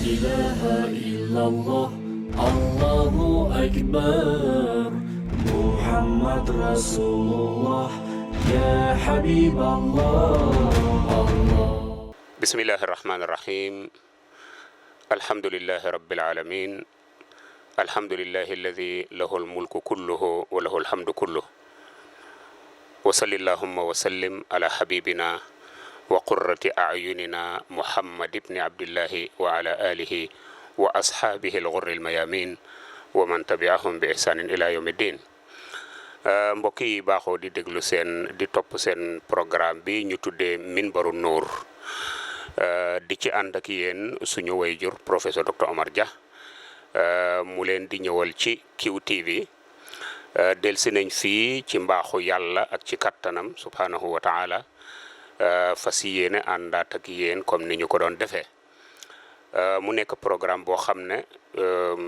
إله إلا الله الله أكبر محمد رسول الله يا حبيب الله بسم الله الرحمن الرحيم الحمد لله رب العالمين الحمد لله الذي له الملك كله وله الحمد كله وصل اللهم وسلم على حبيبنا وقرة أعيننا محمد بن عبد الله وعلى آله وأصحابه الغر الميامين ومن تبعهم بإحسان إلى يوم الدين mbokk yi baaxoo di déglu seen di topp seen programme bi ñu tuddee Minbaru Nuur di ci ànd ak yéen suñu wayjur professeur docteur Omar Dia mu leen di ñëwal ci QTV delsi nañ fii ci mbaaxu yàlla ak ci kattanam subhanahu wa taala fas yéene àndaat ak yéen comme ni ñu ko doon defee mu nekk programme boo xam ne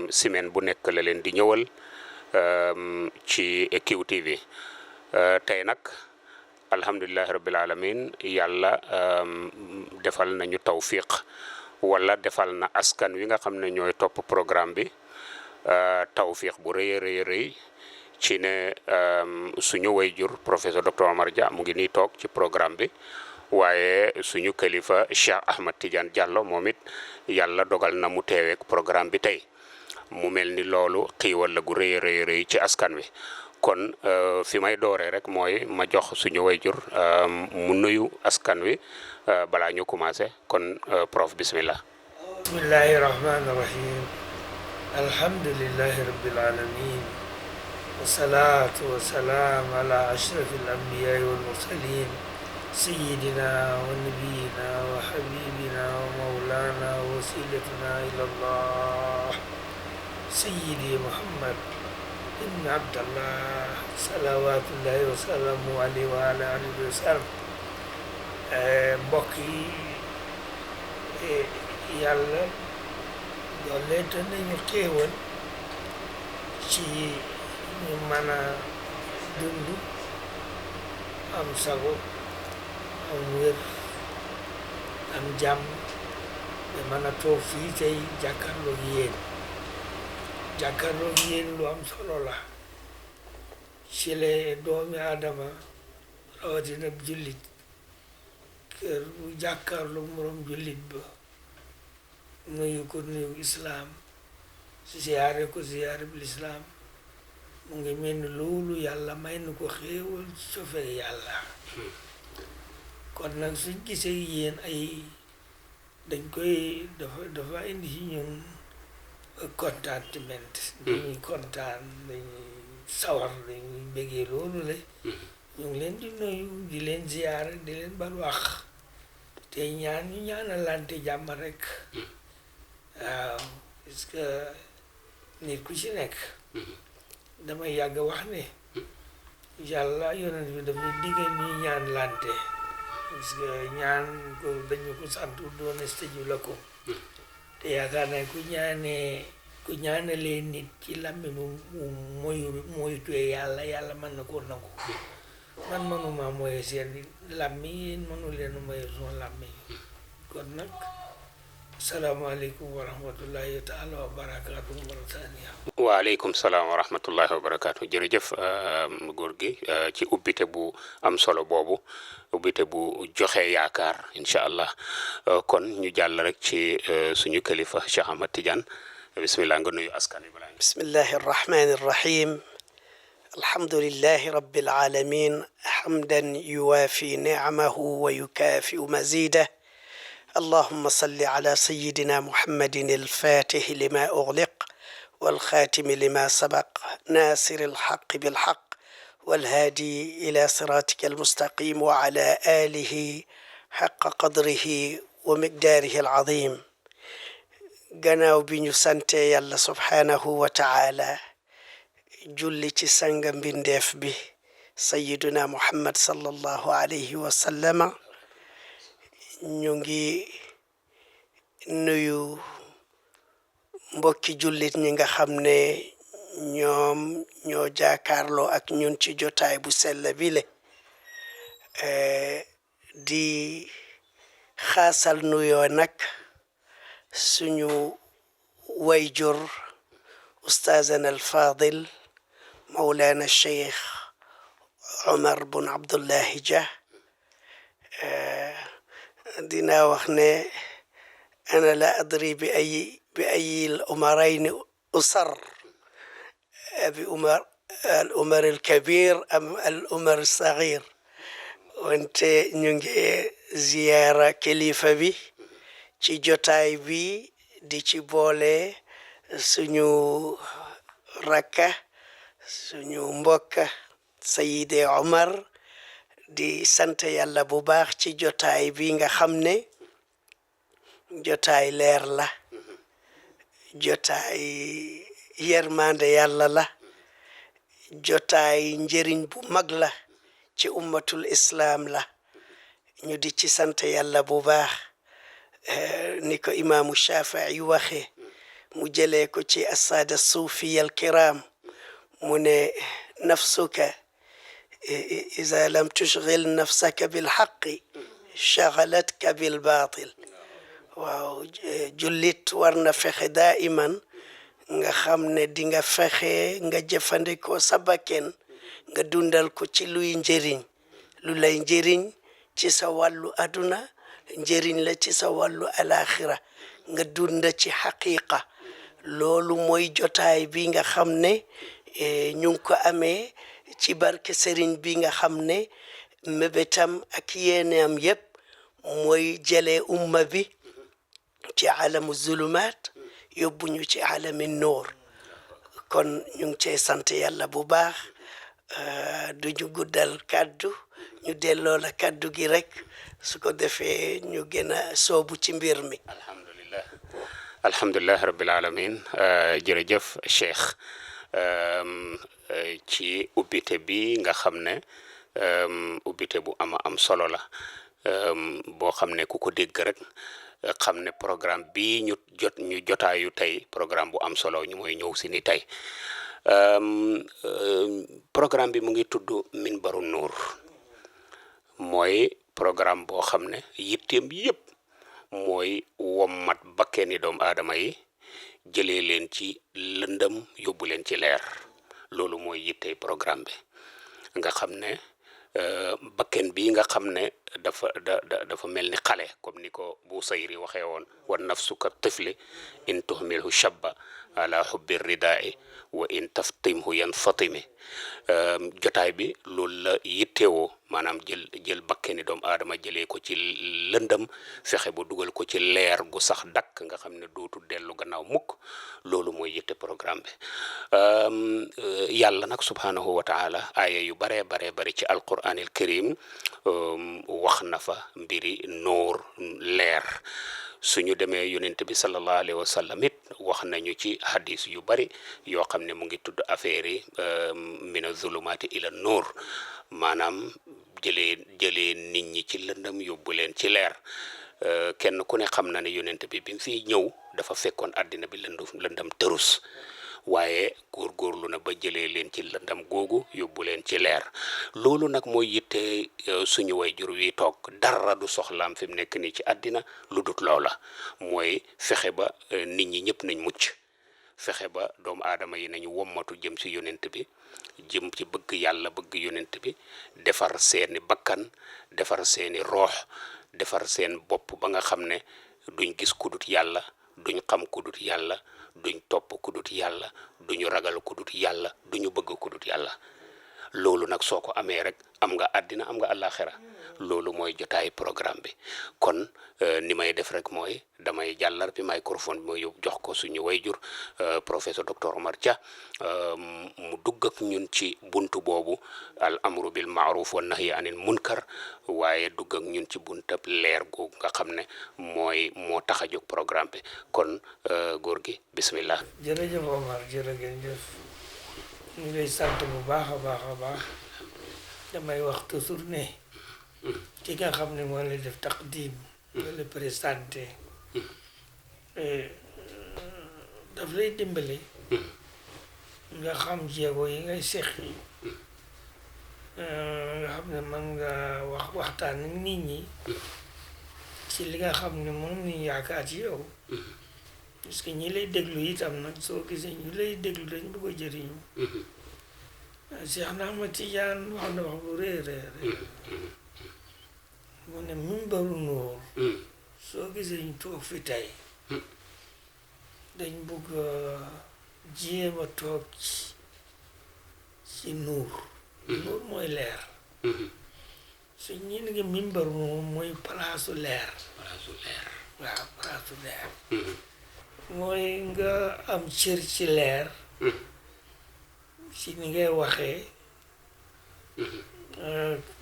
semaine bu nekk la leen di ñëwal ci QTV tey nag alhamdulillahi rabbil alamin yàlla defal nañu tawfiq wala defal na askan wi nga xam ne ñooy topp programme bi tawfiq bu rëy a rëy ci ne suñu wayjur professeur docteur Omar Dia mu ngi nii toog ci programme bi waaye suñu kilifa Cheikh Ahmad Tidiane Diallo moom it yàlla dogal na mu teeweek programme bi tey mu mel ni loolu xiiwal la gu rëy rëy ci askan wi kon fi may dooree rek mooy ma jox suñu wayjur mu nuyu askan wi balaa ñu commencé kon prof bismillah. bismillahi rahmani rahim alhamdulillahi rabbil alamin wasalaatu wasalaam ala ashraf al anbiya wal mursalin sayyidina wa nabiyina wa habibina wa mawlana wa wasilatuna ila allah sayyidi muhammad ibn abdallah salawatullahi wa salaamu alayhi wa ala alihi wa sallam mbokk yi yàlla dooleeta nañu xéewal ci ñu mën a dund am sago am wér am jàmm te mën a toog fii tey jàkkaarloog yéen lu am solo la ci le doomi aadama rawatina jullit kër bu jàkkaarloog moroom jullit ba nuyu ko nuyu islaam ziyaare ko ziyaare bil islaam mu ngi mel ni loolu yàlla may na ko xéewal cofee yàlla kon nag suñ gisee yéen ay dañ koy dafa indi ci ñun contentement dañuy kontaan dañuy sawar dañuy bëggee loolu la ñu ngi leen di nuyu di leen ziyaare di leen bal wax te ñaan ñu ñaanalante jàmm rek waaw parce que nit ku ci nekk damay yàgg wax ne yàlla yonent bi dafay diggal ñuy ñaan lante parce que ñaan ko dañu ko sant doon stajib lakum te yaakaar naa ku ñaanalee nit ci làmmiñ mu moytuwee yàlla mën na koo nangu man mënuma mooy seen làmmiñ yéen mënu leen mooy son làmmiñ kon nag asalaamaaleykum wa rahmatullahi taala wa barakaatu Mauritania. waaleykum salaam wa rahmatullahi wa barakaatu jërëjëf góor gi ci ubbite bu am solo boobu ubbite bu joxe yaakaar incha allah kon ñu jàll rek ci suñu kilifa Cheikh Ahmad Tidiane bismillah nga nuyu askan wi balaa. bismillahi arrahmani arrahim alhamdulillahi rabbil alamin hamdan yuwaafi ni'amahu wa yukaafi'u mazidah اللهم صل على سيدنا محمد الفاتح لما أغلق والخاتم لما سبق ناصر الحق بالحق والهادي إلى صراطك المستقيم وعلى آله حق قدره ومقداره العظيم gannaaw bi ñu sante yàlla subhaanahu wa taala julli ci sanga mbindeef bi sayyiduna muhammad sallallahu alayhi wa sallama ñu ngi nuyu mbokki jullit ñi nga xam ne ñoom ñoo jaakaarloo ak ñun ci jotaay bu sell bile di xaasal nuyoo nag suñu wayjur ustaazana alfaadil mawlaana cheikh Omar bun Abdullahi Dia dinaa wax ne ana la adri bi ay al umarayni usar bi umar al umar al kabir am al umar al saghir wante ñu ngi ziyaara kilifa bi ci jotaay bi di ci boole suñu rakka suñu mbokka Sayide Omar di sant yàlla bu baax ci jotaay bi nga xam ne jotaay leer la jotaay yermande yàlla la jotaay njëriñ bu mag la ci ummatul islam la ñu di ci sant yàlla bu baax ni ko imaamu Shafii waxe mu jëlee ko ci assaada suufiya alkiram mu ne nafsuka iza lam tushghil nafsaka bilhaqqi shagalatka bilbatil waaw jullit war na fexe daiman nga xam ne di nga fexe nga jëfandikoo sa bakken nga dundal ko ci luy njëriñ lu lay njëriñ ci sa wàllu aduna njëriñ la ci sa wàllu alaxira nga dunda ci xaqiqa loolu mooy jotaay bi nga xam ne ñu ngi ko amee ci barke sëriñ bi nga xam ne mébétam ak yéeneem yépp mooy jëlee umma bi ci alamu zulumaat yóbbuñu ci alami noor kon ñu ngi cey sant yàlla bu baax duñu guddal kàddu ñu delloo la kàddu gi rek su ko defee ñu gën a soobu ci mbir mi. alhamdulilah rabbil alamin jërëjëf Cheikh ci ubbite bi nga xam ne ubbite bu am solo la boo xam ne ku ko dégg rek xam ne programme bi ñu jotaayu tey programme bu am solo ñu mooy ñëw si ni tey programme bi mu ngi tudd Minbaru Nuur mooy programme boo xam ne yitteem yépp mooy wommat bakkeeni doomu aadama yi jëlee leen ci lëndëm yóbbu leen ci leer loolu mooy yittey programme bi nga xam ne bakken bi nga xam ne dafa mel ni xale comme ni ko Busayri waxee woon wa nafsu ka tifli in tuhmilhu shabba ala hubbi ridaa'i wa in taftimhu yanfatimi jotaay bi loolu la yittewoo maanaam jël bakkeni doomu aadama jëlee ko ci lëndëm fexe ba dugal ko ci leer gu sax dakk nga xam ne dootu dellu gannaaw mukk loolu mooy yitte programme bi yàlla nag subhanahu wa taala aaya yu baree bari ci alquranil karim wax na fa mbiri nóor leer suñu demee yonent bi sallallahu alayhi wa sallam it wax nañu ci hadis yu bari yoo xam ne mu ngi tudd affaire yi mina zulumaati ila nóor maanaam jëlee nit ñi ci lëndëm yóbbu leen ci leer kenn ku ne xam na ne yonent bi mu fiy ñëw dafa fekkoon àddina bi lëndëm tërus waaye góorgóorlu na ba jëlee leen ci lëndam googu yóbbu leen ci leer loolu nag mooy yitte suñu wayjur wi toog dara du soxlaam fi mu nekk nii ci àddina lu dut loola mooy fexe ba nit ñi ñëpp nañ mucc fexe ba doomu aadama yi nañu wommatu jëm ci yonent bi jëm ci bëgg yàlla bëgg yonent bi defar seeni bakkan defar seeni roox defar seen bopp ba nga xam ne duñ gis kudut yàlla duñ xam kudut yàlla duñ topp kudut yàlla duñu ragal kudut yàlla duñu bëgg kudut yàlla loolu nag soo ko amee rek am nga àddina am nga àllaaxira loolu mooy jotaay programme bi kon ni may def rek mooy damay jàllar bi microphone bi mooy jox ko suñu wayjur professeur docteur Omar Dia mu dugg ak ñun ci buntu boobu al amru bil maaruf wa nahyi anil munkar waaye dugg ak ñun ci buntab leer googu nga xam ne moo tax a jóg programme bi kon góor gi bismillah. jërëjëf Omar jërëjëf ñu lay sant bu baax a baax damay wax toujours ne ki nga xam ne moo lay def taqdim moo lay présenté daf lay dimbale nga xam jéego yi ngay seqi nga xam ne mën nga waxtaan ak nit ñi ci li nga xam ne moom lañu yaakaar ci yow parce que ñi lay déglu itam nag soo gisee ñu lay déglu dañ bëgg a jëriñu Cheikh Ahmad Tidiane wax na wax bu rëy mu ne mimbaru nuur soo gisee ñu toog fi tey dañ bëgg jéem a toog ci nuur nuur mooy leer su ñi ngi mimbaru nuur mooy palaasu leer waaw palaasu leer mooy nga am cër ci leer ci ni ngay waxee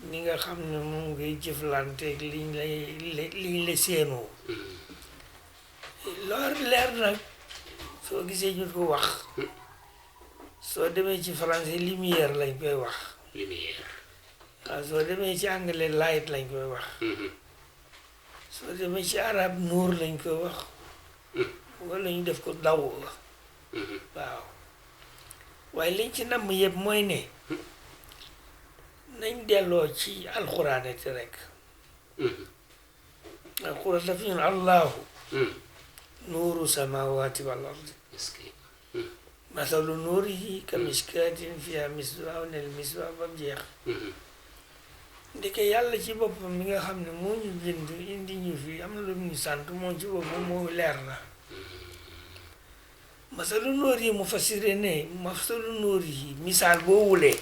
ni nga xam ne moom ngay jëflanteeg liñ la seenoo loolu leer nag soo gisee ñu ko wax soo demee ci français lumière lañ koy wax waaw soo demee ci anglais light lañ koy wax soo demee ci arab nuur lañ koy wax wala ñu def ko daw waaw waaye liñ ci namm yëpp mooy ne nañ delloo ci alxuraanati rek alxuraan daf ñun allahu nuuru samawati wal ardi masalu nuurihi ka miskaatin fiha misbaahun al misbaah ba mu jeex ndeke yàlla ci boppam mi nga xam ne moo ñu bind indi ñu fi am na lu ñu sant moom ci boppam moo leer na masalu nuur yi mu fasiré ne masalu nuur yi misaal boo wulee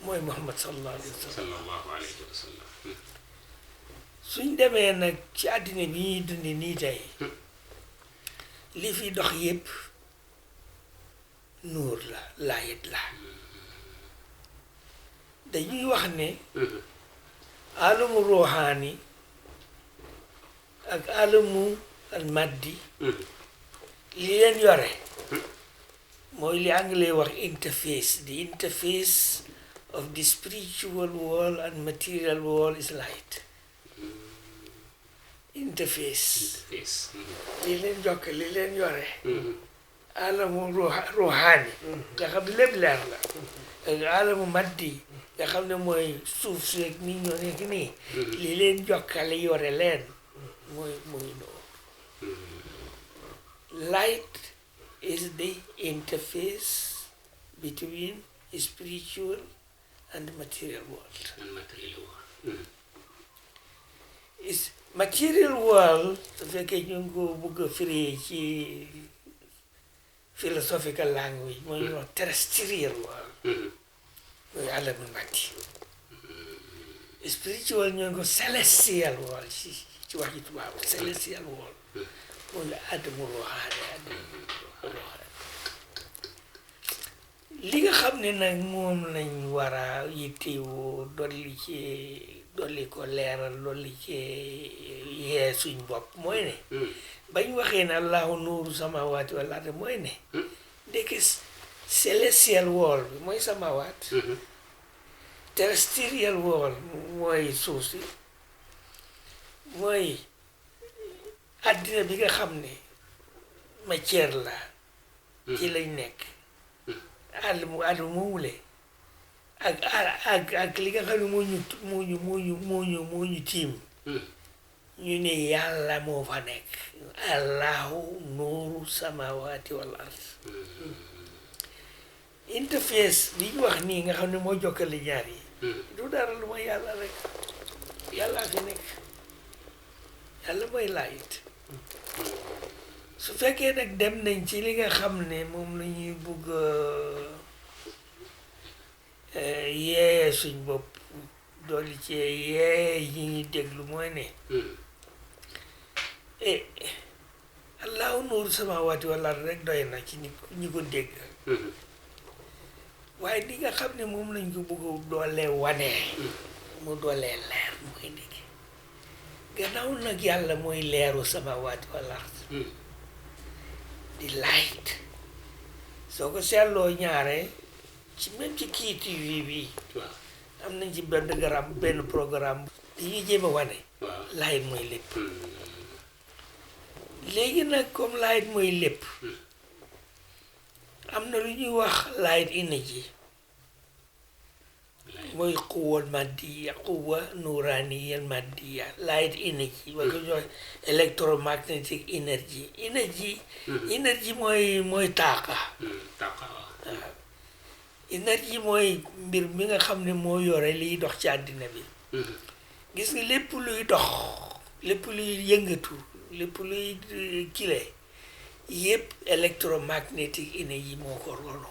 mooy Muhammad sallallahu alayhi wa sallam suñ demee nag ci àddina bi ñuy dundi nii tey li fi dox yépp nuur la laayit la dañuy wax ne alamu ruuxaani ak alamu almaddi li leen yore mooy li anglais wax interface the interface of the spiritual world and material world is light interface li leen jokk li leen yore alamu ruuxaani nga xam ne lépp leer la ak alamu maddi nga xam ne mooy suuf si ak nit ñoo nekk nii li leen jokkale yore leen mooy noonu light is the interface between spiritual and material world. Is material world su fekkee ñu ngi ko bëgg a firi ci philosophical language mooy ñu wax terrestrial world mooy alamul mati spiritual ñu ngi ko celestial world ci wax yi tubaab celestial world mooy adamu ruuxaane li nga xam ne nag moom lañ war a yittewoo dolli ko leeral dolli ci yee suñ bopp mooy ne bañ waxee ne allahu nuuru samawaati wal ardi mooy ne ndeke celestial world bi mooy samawaat terrestrial world mooy suuf si mooy àddina bi nga xam ne matière la ci lañ nekk àll mu wule ak li nga xam ne moo ñu tiim ñu ne yàlla moo fa nekk allahu nuuru samawaati wal ard interface bi ñu wax nii nga xam ne moo jokkale ñaar yi du dara lu mooy yàlla rek yàllaa fi nekk yàlla mooy light su fekkee nag dem nañ ci li nga xam ne moom la ñuy bugg yee suñ bopp dooli ci yee yi ñuy déglu mooy ne allahu nuuru samaawaati wal ard rek doy na ci ñi ko dégg waaye li nga xam ne moom lañ ko bëgg doolee wanee mu doolee leer mooy dégg gannaaw nag yàlla mooy leeru samaawaati wal ard di light soo ko seetloo ñaare ci même ci kii TV bi am nañ ci benn programme dañuy jéem a wane light mooy lépp léegi nag comme light mooy lépp am na lu ñuy wax light energy mooy quwwal maddiya quwwa nuraniya maddiya light energy wala ko jox electromagnetic energy energy mooy taaqa énergie mooy mbir mi nga xam ne moo yore liy dox ci àddina bi gis nga lépp luy dox lépp luy yëngatu lépp luy kile yëpp électromagnétique énergie moo ko rolu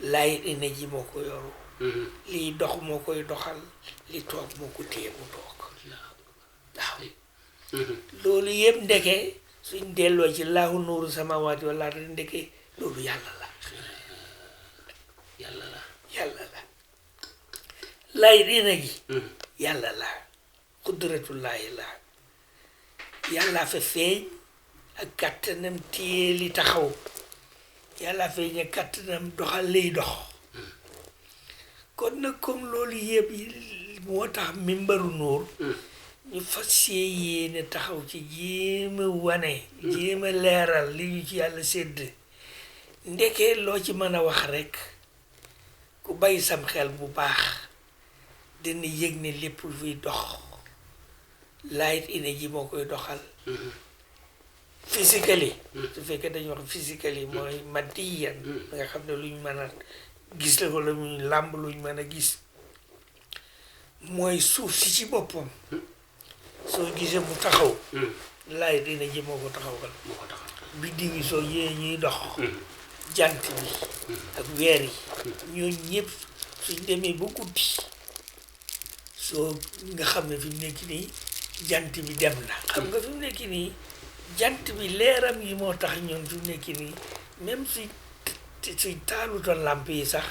light énergie moo ko yoru liy dox moo koy doxal li toog moo ko téye mu toog waaw loolu yëpp ndeke suñ delloo ci laahu nuuru samawaati wala ndeke loolu yàlla la lay dina gi yàlla la qudratullahi la yàlla fa feeñ ak kàttanam téye li taxaw yàlla feeñ ak kàttanam doxal liy dox kon nag comme loolu yëpp moo tax mimbaru nuur ñu fas yéene taxaw ci jéema wane jéema leeral li ñu ci yàlla sédd ndeke loo ci mën a wax rekk ku bàyyi sam xel bu baax dina yëg ne lépp luy dox light energy moo koy doxal physically su fekkee dañu wax physically mooy madiyan nga xam ne luñ mën a gis la wala muy làmb luñ mën a gis mooy suuf si ci boppam soo gisee mu taxaw light energy moo ko taxawal biddiw yi soo yee ñuy dox jant bi ak weer yi ñooñu ñëpp suñ demee ba guddi soo nga xam ne fi mu nekk nii jant bi dem na xam nga fi mu nekk nii jant bi leeram yi moo tax ñoom fi mu nekk nii même suñ taalutoon làmp yi sax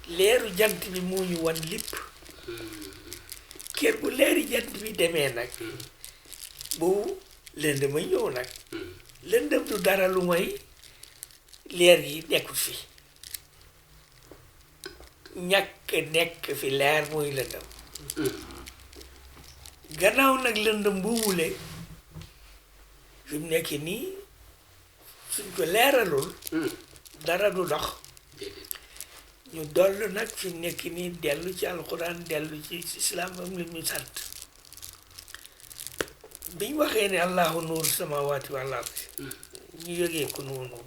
leeru jant bi moo ñu wan lépp kër bu leeri jant bi demee nag boobu lëndëm a ñëw nag lëndëm du dara lu mooy leer yi nekkul fi ñàkk nekk fi leer mooy lëndëm gannaaw nag lëndëm boobule fi mu nekk nii suñ ko leeralul dara du dox ñu dollu nag fi mu nekk nii dellu ci alxuraan dellu ci islaam am li ñu sant biñ waxee ne allahu nuur samawaati wal ardi ñu yëgee ko noonu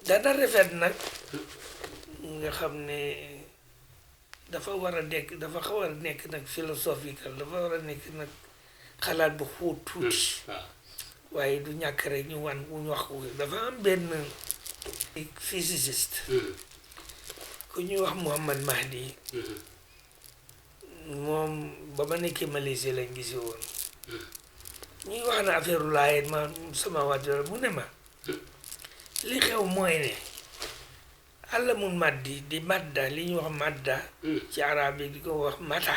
dana rafet nag nga xam ne dafa war a nekk dafa xaw a nekk nag philosophical dafa war a nekk nag xalaat bu xóot tuuti waaye du ñàkk rek ñu wax ko dafa am benn physiciste ku ñuy wax Muhammad Mahdi moom ba ma nekkee Malaisie lañ gise woon ñuy wax na affaire laayet ma sama waajur mu ne ma li xew mooy ne àllamul maddi di madda li ñuy wax madda ci arabe yi di ko wax mata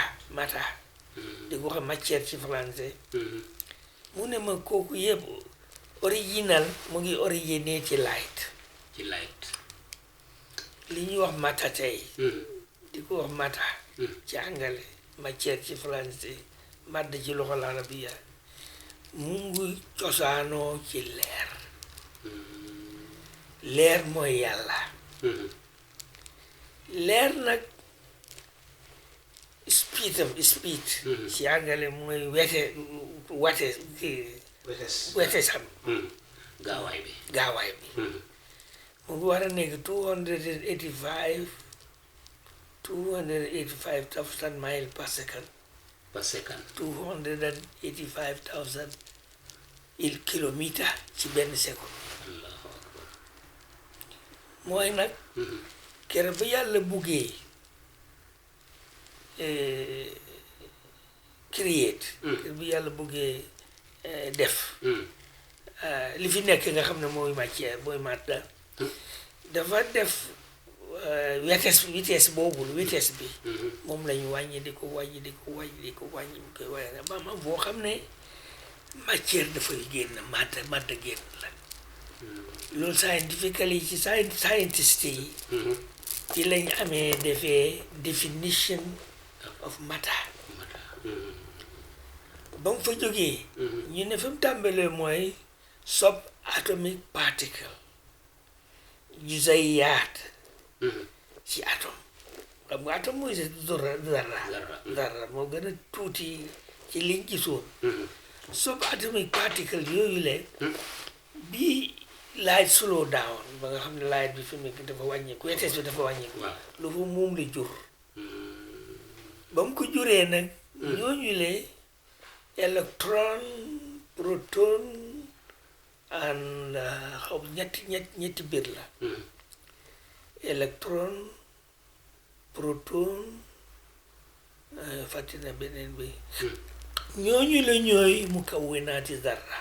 di ko wax matière ci français mu ne ma kooku yëpp original mu ngi originé ci light li ñuy wax mata tey di ko wax mata ci angale matière ci français madda ci loxol arabiya mu ngi cosaanoo ci leer mooy yàlla leer nag speed ci àngale mooy wete sam gaawaay bi mu ngi war a nekk 285,000 miles per second 285,000 kilomètres ci benn seconde mooy nag keroog ba yàlla buggee create keroog bi yàlla buggee def li fi nekk nga xam ne mooy matière mooy matta dafa def vitesse bi moom lañu wàññi di ko wàññi mu koy wàññi ba ma boo xam ne matière dafay génn matta génn la loolu scientifically ci scientist yi ci lañ amee defee definition of matter ba mu fa jógee ñu ne fi mu tàmbalee mooy subatomic particle juzayyaat ci atome xam nga atom mooy zarra moo gën a tuuti ci liñ gisoon subatomic particle yooyu le bi light slow down ba nga xam ne light bi fi mu nekk dafa wàññeeku vitesse bi dafa wàññeeku lu fa moom la jur ba mu ko juree nag ñooñu le électron proton and xaw ñetti biir la électron proton fàttina beneen bi ñooñu la ñooy mu kawwinaati zarra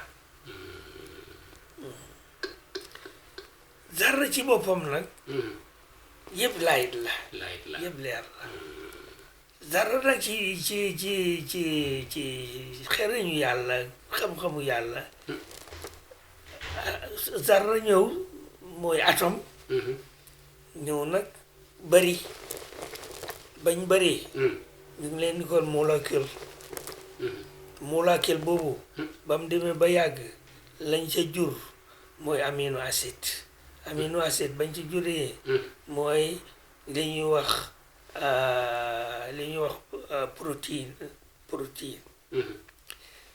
zarra ci boppam nag yëpp light la yëpp leer la zarra nag ci xereñu yàlla xam-xamu yàlla zarra ñëw mooy atome ñëw nag bari bañ bari ñu ngi leen di kon molécule boobu ba mu demee ba yàgg lañ ca jur mooy amino acide bañ ci juree mooy li ñuy wax protéine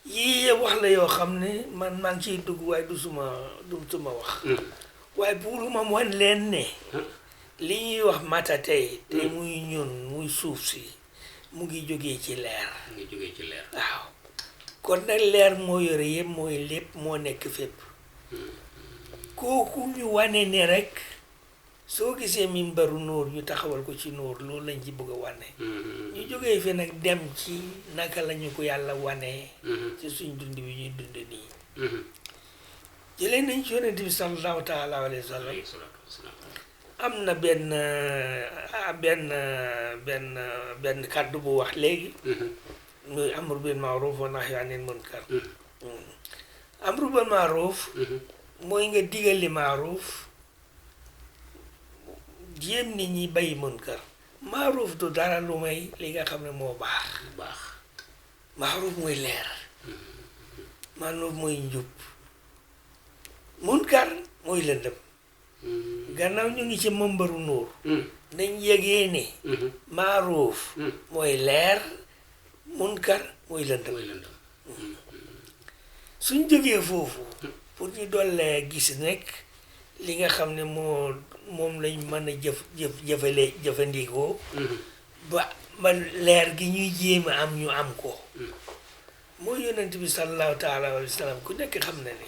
yii wax la yoo xam ne man maa ngi ciy dugg waaye du suma wax waaye buuruma wan leen ne li ñuy wax mata tey te muy ñun muy suuf si mu ngi jógee ci leer waaw kon nag leer moo yore yëpp mooy lépp moo nekk fépp kooku ñu wane ne rek soo gisee mimbaru nóor ñu taxawal ko ci nóor loolu lañ ci bëgg a wane ñu jógee fi nag dem ci naka lañu ko yàlla wane ci suñ dund bi ñuy dund nii jëlee nañ ci yonent bi sallallahu taala alayhi wa sallam am na benn kàddu bu wax léegi muy amru bil maaruf wa nahyi anil munkar amru bil maaruf mooy nga digal li maaruf jéem nit ñi bàyyi munkar maaruf du dara lu may li nga xam ne moo baax maaruf mooy leer maaruf mooy njub munkar mooy lëndëm gannaaw ñu ngi ci mëmbaru nóor nañ yëgee ne maaruf mooy leer munkar mooy lëndëm suñ jógee foofu pour ñu dollee gis nekk li nga xam ne moom lañ mën a jëfandikoo ba leer gi ñuy jéem a am ñu am ko mooy yonent bi sallallahu taala alayhi wa sallam ku nekk xam na ne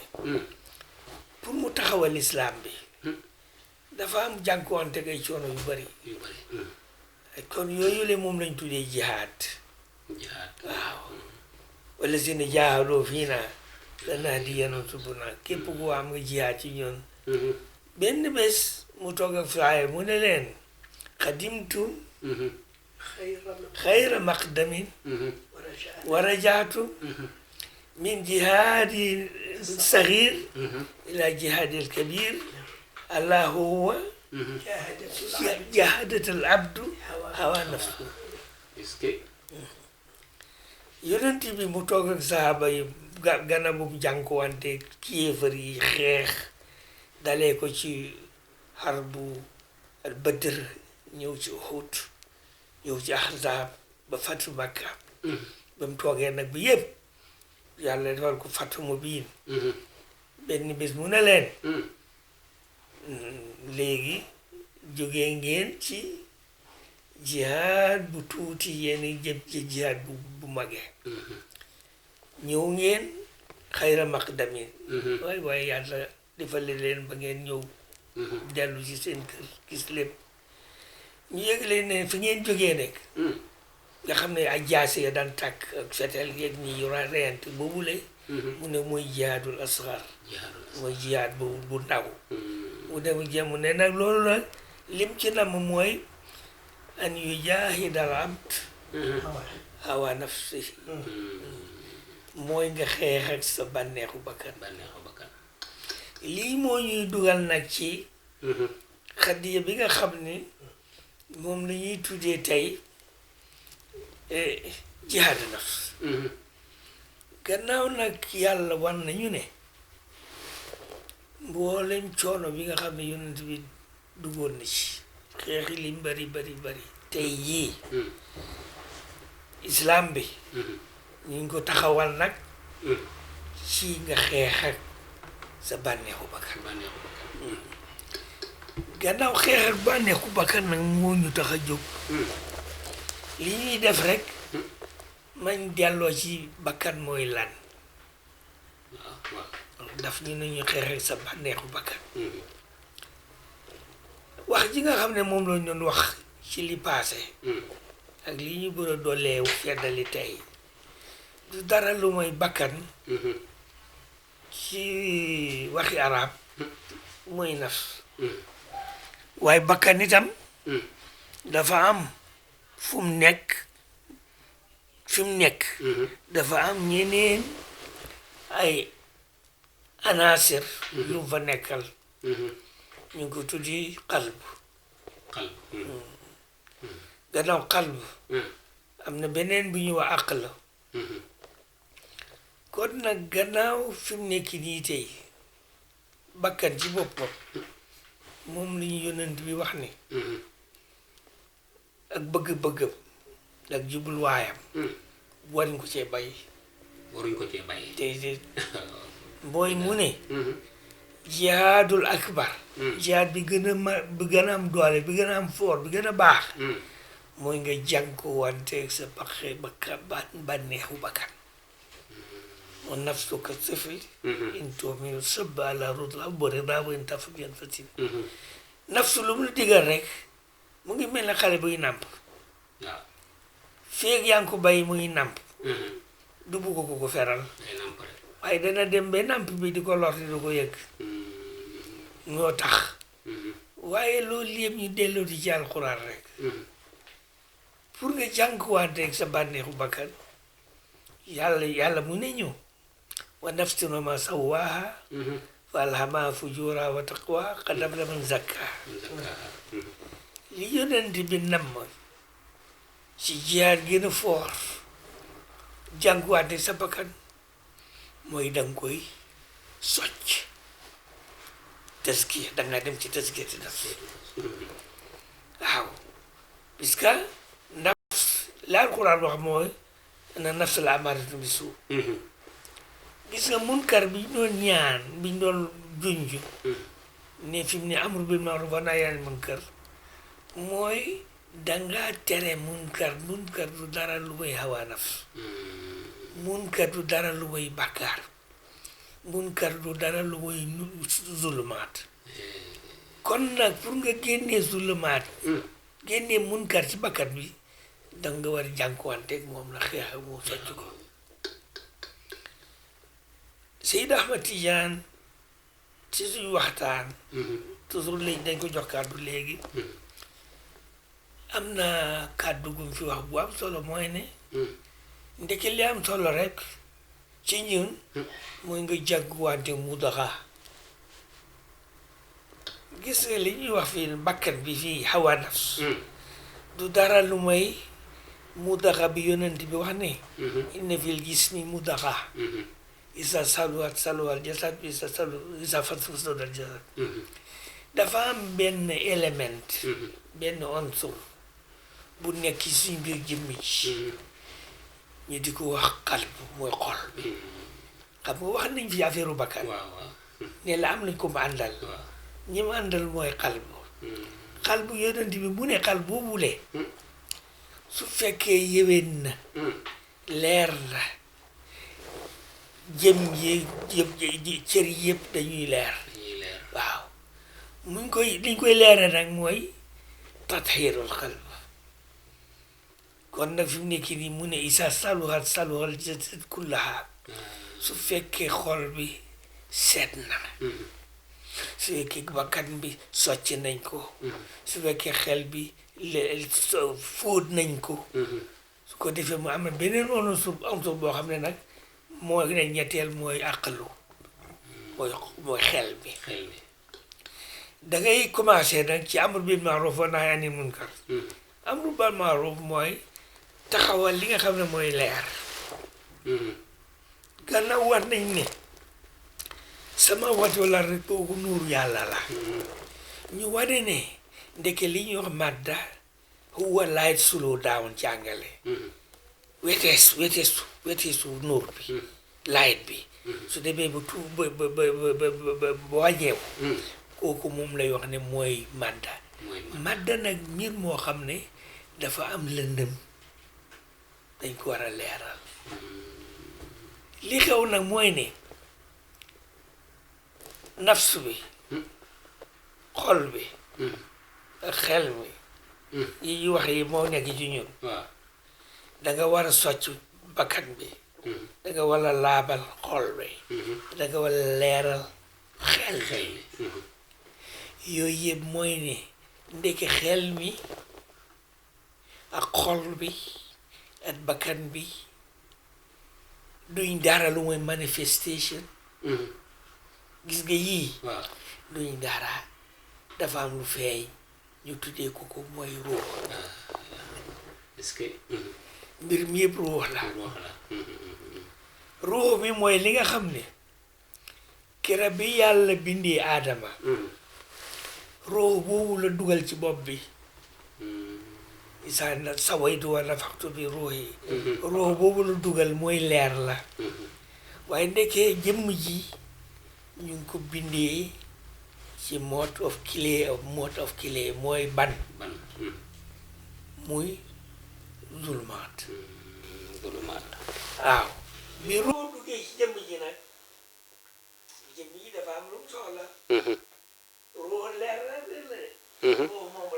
pour mu taxawal islam bi dafa am jànkuwante ay coono yu bari kon yooyu le moom lañ tuddee jihaad waaw wala si ne jaahadoo fii naa lanahdiyannahum subulana képp ku am nga jihaad ci ñoon benn bés mu toog ak faaye mu ne leen xadimtu xayra maqdamin wa rajaatu min jihaadi saxiir ila jihaadi alkabir allah huwa jahadatal abdu hawa nafsu yonent bi mu toog ak sahaaba yi gana bu jànkuwante kéefar yi xeex dalee ko ci harbu al badr ñëw ci Uhud ñëw ci ahzab ba fatu Makka ba mu toogee nag bi yëpp yàlla defal ko fatu mubiin benn bés mu ne leen léegi jógee ngeen ci jihaad bu tuuti yéen jëm ci jihaad bu magee ñëw ngeen xayra maqdamin waaye yàlla defale leen ba ngeen ñëw dellu ci seen kër gis lépp ñu yëg leen ne fi ngeen jógee nekk nga xam ne ay jaase ya daan tàkk ak fetel yeeg ñi reyante boobule mu ne mooy jihaadul asgar mooy jihaad bu ndaw mu dem jëm ne nag loolu nag lim ci nam mooy an yujaahidal abd hawa nafsi mooy nga xeex ak sa bànneexu bakkan lii moo ñuy dugal nag ci xadiya bi nga xam ne moom la ñuy tuddee tey jihaadu nafs gannaaw nag yàlla wan nañu ne mboolem coono bi nga xam ne yonent bi duggoon na ci xeexi lim bari tey jii islam bi ñu ngi ko taxawal nag ci nga xeex ak sa bànneexu bakkan gannaaw xeex ak bànneexu bakkan nag moo ñu tax a jóg li ñuy def rek mañ delloo ci bakkan mooy lan daf ñu nañu xeex ak sa bànneexu bakkan wax ji nga xam ne moom lañ doon wax ci li paase ak li ñu bëgg a dooleewu feddali tey du dara lu mooy bakkan ci waxi arab mooy nafs waaye bakkan itam dafa am fu mu nekk dafa am ñeneen ay anasir yu fa nekkal ñu ngi ko tuddi qalb gannaaw qalb am na beneen bu ñuy wax aql kon nag gannaaw fi mu nekk nii tey bakkan ci boppam moom la ñu yonent bi wax ni ak bëgg-bëggam ak jubluwaayam waruñ ko cee bàyyi te mooy mu ne jihaadul akbar jihaad bi gën a bi gën a am doole bi gën a am foor bi gën a baax mooy nga jànkuwanteeg sa bànneexu bakkan wa nafsuka sifli in tu'minu sabba ala rutla bori daa in taf bien fatin nafsu lu mu la digal rek mu ngi mel ne xale buy nàmp feeg yaa ngi ko bàyyi muy nàmp du bugg ko feral waaye dana dem ba nàmp bi di ko lor di du ko yëg ñoo tax waaye loolu yëpp ñu delloo di ci alxuraan rek pour nga jànkuwanteeg sa bànneexu bakkan yàlla mu ne ñu wa nafsin wa ma sawwaaha fa alhamaha fujuraha wa taqwaha qad aflaha man zakkaha li yonent bi namm ci jihaad gën a foor jànkuwanteeg sa bakkan mooy danga koy socc taskiya dangaa dem ci taskiya te nafs waaw puisque nafs la alquran wax mooy na nafs la amaaratu bi suu gis nga munkar bi ñu doon ñaan bi ñu doon junj ne fi mu ne amru bil ma'ruf wa nahyi anil munkar mooy dangaa tere munkar du dara lu may hawa nafs munkar du dara lu may bàkkaar munkar du dara lu may zulumaat kon nag pour nga génnee zulumaat génnee munkar ci bakkat bi danga war a jànkuwanteeg moom la xeex ak moom socc ko Seydi Ahmad Tijaan ci suñu waxtaan toujours léegi dañ ko jox kàddu léegi am na kàddu gum fi wax bu am solo mooy ne ndeke li am solo rek ci ñun mooy nga jànkuwante mu daxa gis nga li ñuy wax fii bakkat bi fii hawa nafs du dara lu may mu daxa bi yonent bi wax ne inna fil jismi mu daxa isa saluwat saluwal jasad bi isa fasudal jasad dafa am benn élément benn unsur bu nekk ci suñ biir jëmmi ci ñu di ko wax qalb mooy xol bi xam nga wax nañ fi affaire bakkan ne la am nañ ko mu àndal ñi mu àndal mooy qalb yonent bi mu ne qalb boobule su fekkee yéwén na leer na jëm yi cër yëpp dañuy leer waaw muñ koy liñ koy leere nag mooy tathiirul qalb kon nag fi mu nekk nii mu ne isa saluhat saluhal jasad kullaha su fekkee xol bi seet na su fekkee bakkan bi socc nañ ko su fekkee xel bi fóot nañ ko su ko defee mu am na beneen unsur boo xam ne nag mooy ne ñetteel mooy àqalu mooy xel bi da ngay commencé nag ci amru bil ma'ruf wa nahyi anil munkar amru bil ma'ruf mooy taxawal li nga xam ne mooy leer gannaaw war nañ ne sama watu la rek kooku nuur yàlla la ñu wane ne ndeke li ñuy wax madda huwa light slow down ci angale weteesu nuur bi light bi su demee ba tu ba wàññeeku kooku moom lay wax ne mooy madda nag mbir moo xam ne dafa am lëndëm dañ ko war a leeral li xew nag mooy ne nafs bi xol bi ak xel mi yi wax yi moo nekk ci ñun da nga war a socc bakkan bi da nga war a laabal xol bi da nga war a leeral xel bi yooyu yëpp mooy ne ndeke xel mi ak xol bi ak bakkan bi duñ dara lu mooy manifestation gis nga yii duñ dara dafa am lu feeñ ñu tuddee ko mooy ruux est-ce que mbir mi yëpp ruux la ruux mi mooy li nga xam ne kera bi yàlla bindee aadama ruux boobu la dugal ci bopp bi isa na sawaytu wa nafaxtu bi ruux yi ruux boobu la dugal mooy leer la waaye ndekkee jëmm ji ñu ngi ko bindee ci mode of clay mooy ban muy zulmaat waaw bi ruux duggee ci jëmm ji nag jëmm ji dafa am lu mu soxla ruux leer la ruux moom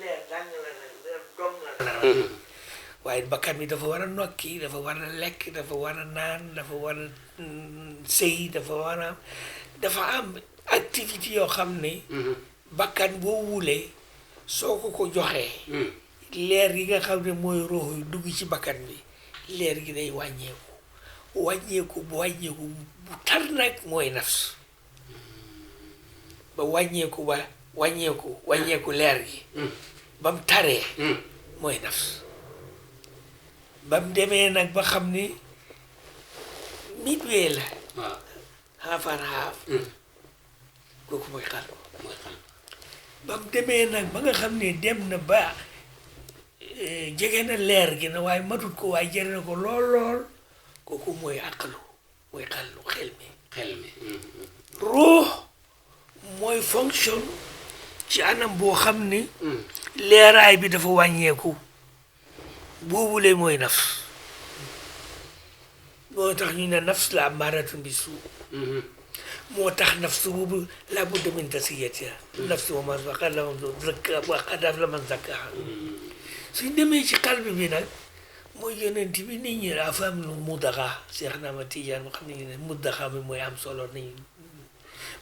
leer dàng la nag leer dong la waaye bakkan bi dafa war a nokki dafa war a lekk dafa war a naan dafa war a sëy dafa am activité yoo xam ne bakkan boo wulee soo ko joxee leer gi nga xam ne mooy ruux yu dugg ci bakkan bi leer gi day wàññeeku bu tar nag mooy nafs ba wàññeeku leer gi ba mu taree mooy nafs ba mu demee nag ba xam ni midway la half and half kooku mooy xal ba mu demee nag ba nga xam ne dem na ba jege na leer gi na waaye matut ko waaye jëre na ko lool kooku mooy aqlu mooy xel mi ruux mooy fonction ci anam boo xam ni leeraay bi dafa wàññeeku boobule mooy nafs moo tax ñu ne nafs la amaaratun bi suu moo tax nafs boobu laa budda min tasfiyatiha nafs wa man qad aflaha man zakkaaha suñ demee ci qalbi bi nag mooy yonent bi nit ñi dafa am lu mudaxa Seex Ahmad Tijaan xam ne ne mudaxa bi mooy am solo nañ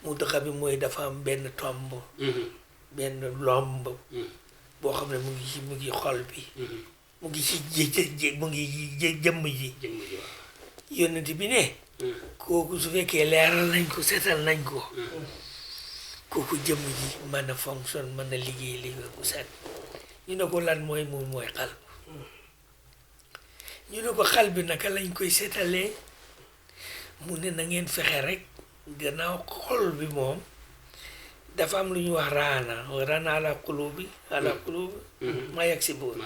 mudaxa bi mooy dafa am benn tomb benn lomb boo xam ne mu ngi xol bi mu ngi ci jëmm ji yonent bi ne kooku su fekkee leeral nañ ko seetal nañ ko kooku jëmm ji mën a fonction mën a liggéey bu set ñu ne ko lan mooy xal ñu ne ko xal bi naka lañ koy seetalee mu ne na ngeen fexe rek gannaaw xol bi moom dafa am lu ñuy wax raana ala qulubi ma yaksibuun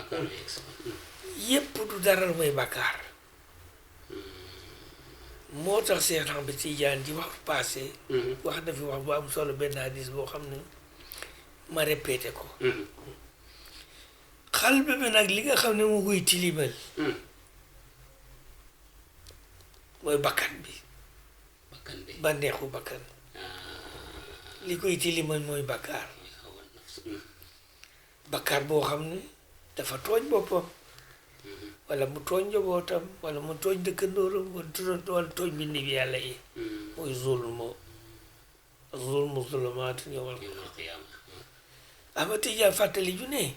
yépp du dara mooy bàkkaar moo tax Seex Ahmad Tijaan ji wax passé wax na fi wax bu am solo benn hadis boo xam ne ma répété ko xal bi nag li nga xam ne moo koy tilimal mooy bakkan bi bànneexu bakkan li koy tilimal mooy bakkaar boo xam ne dafa tooñ boppam wala mu tooñ njabootam wala mu tooñ dëkkandooram wala tooñ mbindi bi yàlla yi mooy zulmu zulumaatun yawmal qiyaama Ahmad Tijaan fàttali ju ne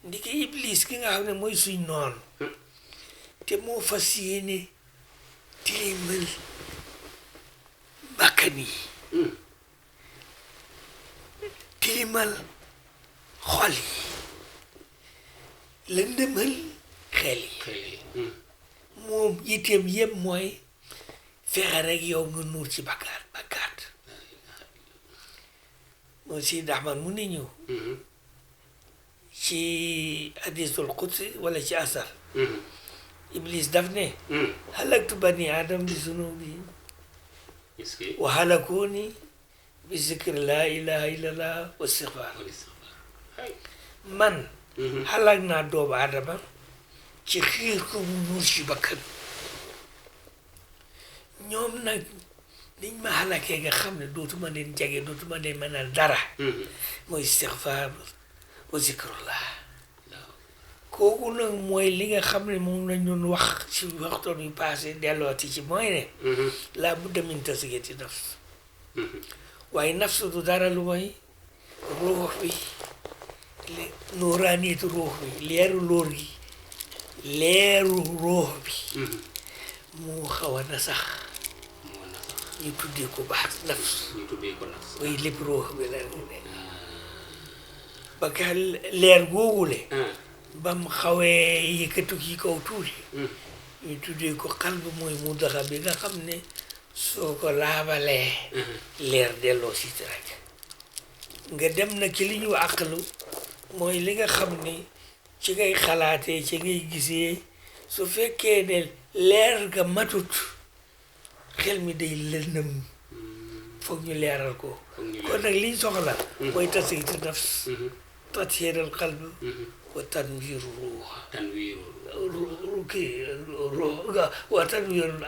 ndiki iblis ki nga xam ne mooy suñ noon te moo fas yéene tilimal bakkan yi tilimal xol yi lëndëmal xel yi moom yitteem yëpp mooy fexe rek yow nga nuur ci bakkaat moom si Ahmad mu ne ñëw ci hadisul qudsi wala ci asar iblis daf ne halaktu bani adam bi zunubi wa halakuni bi zikri la ilaha illallah wa istighfar man halak naa doomu aadama ci xiir ko mu nuur ci bakkan ñoom nag liñ ma halakee nga xam ne dootuma leen jege dootuma leen mënal dara mooy istighfar wa zikrullah kooku nag mooy li nga xam ne moom lañ doon wax ci waxtoon yu passé dellooti ci mooy ne laa budda min tasfiyati nafs waaye nafsu du dara lu mooy ruux bi nuuraaniitu ruux bi leeru lóor gi leeru ruux bi mu xaw a na sax ñu tuddee ko baax nafs mooy lépp ruux bi la ba ka leer googule bam xawee yëkkatu ci kaw tuuti ñu tuddee ko xalb mooy mu daxa bi nga xam ne soo ko laabalee leer delloo si rek nga dem na ci li ñu àqalu mooy li nga xam ne ci ngay xalaatee ci ngay gisee su fekkee ne leer ga matut xel mi day lëndëm foog ñu leeral ko kon nag liñ soxla mooy tasfiiyatu nafs tathiirul qalb wa tanwiiru ruux kii wa tanwiirul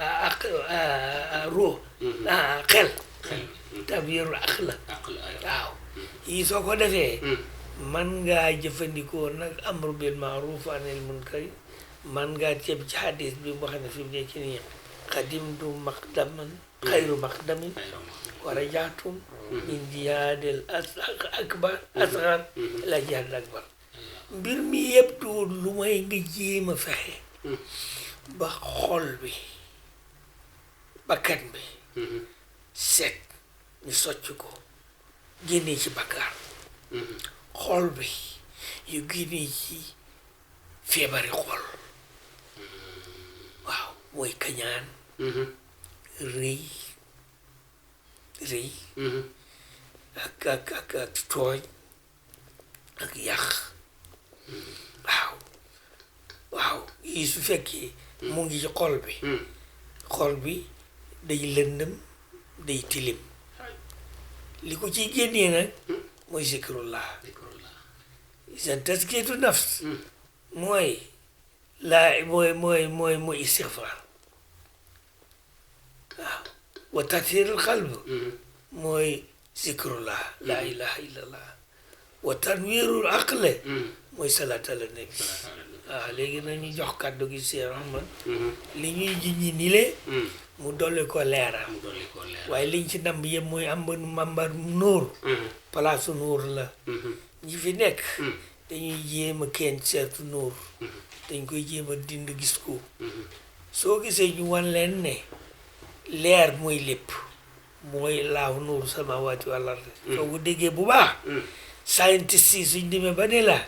ruux xel tanwiirul aql waaw yii soo ko defee man ngaa jëfandikoo nag amru bil maaruf anil munkar man ngaa ceeb ci hadis bi mu xam ne fi mu nekk nii qadimtu maqdaman xayru maqdamin wa rajaatum min jihaadil akbar asgar la jihaadil akbar mbir mi yëpp du lu may nga jéem a fexe ba xol bi bakkan bi set ñu socc ko génnee ci bakkaar xol bi yu génnee ci feebari xol waaw mooy kañaan rëy ak tooñ ak yàq waaw yii su fekkee mu ngi ci xol bi day lëndëm day tilim li ko ciy génnee nag mooy zikrullah seen taskiyatu nafs mooy mooy istighfar waaw wa tathiirul qalb mooy zikrullah la ilaha illallah wa tanwiirul aql mooy salaat ala nabi waaw léegi nañu jox kàddu gi Cheikh Ahmad li ñuy jinñi ni le mu dolli ko leeral waaye liñ ci ndamb yëpp mooy am mambar nóor palaasu nóor la ñi fi nekk dañuy jéem a kenn seetu nóor dañ koy jéem a dind gis ko soo gisee ñu wan leen ne leer mooy lépp mooy laahu nuuru samaawaati wal ardi soo ko déggee bu baax scientist yi suñ demee ba ne la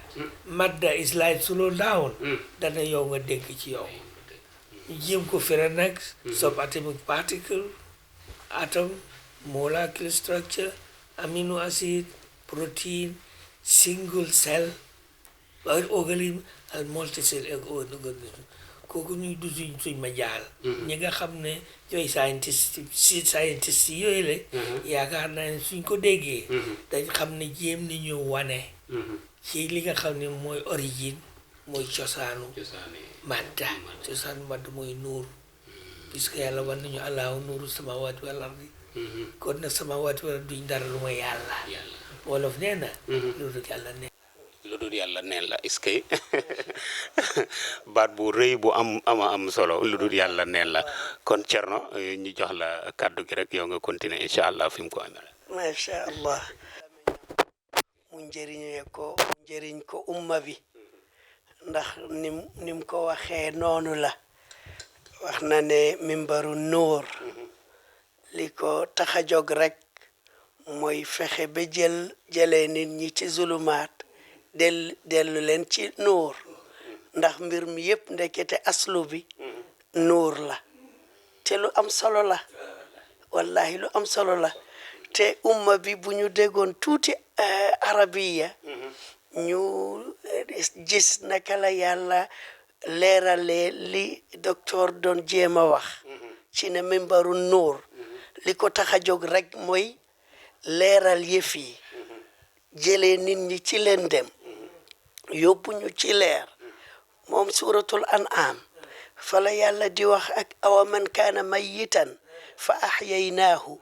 madda is light slow down dana yow nga dégg ci yow ñu jéem ko fere nag subatomic particle atom molecular structure amino acid protein single cell organisme ak multicell organisme kooku ñuy du suñ ma jaal ñi nga xam ne ñooy scientist yi yooyu la yaakaar naa ne suñ ko déggee dañ xam ne jéem nañu wane ci li nga xam ne mooy origine mooy cosaanu madda mooy nuur puisque yàlla wan nañu allahu nuuru samaawaati wal ardi kon nag samaawaati wal ardi duñ dara lu mooy yàlla wolof nee na loolu yàlla ne lu dul yàlla neen la est-ce que baat bu rëy bu am solo lu dul yàlla neen la kon Thierno ñu jox la kàddu gi rek yow nga continuer incha allah fi mu ko amee. macha allah mu njëriñ ko umma bi ndax nim ko waxee noonu la wax na ne mimbaru nuur li ko tax a jóg rek mooy fexe ba jëlee nit ñi ci zulumaat dellu leen ci nuur ndax mbir mi yëpp ndekete aslu bi nuur la te lu am solo la wallahi lu am solo la te umma bi bu ñu déggoon tuuti arabiya ñu gis naka la yàlla leerale li docteur doon jéem a wax ci ne mimbaru nuur li ko tax a jóg rek mooy leeral yëf yi jëlee nit ñi ci lëndëm yóbbu ñu ci leer moom suratul an'am fa la yàlla di wax ak awa man kaana mayitan fa axyaynaahu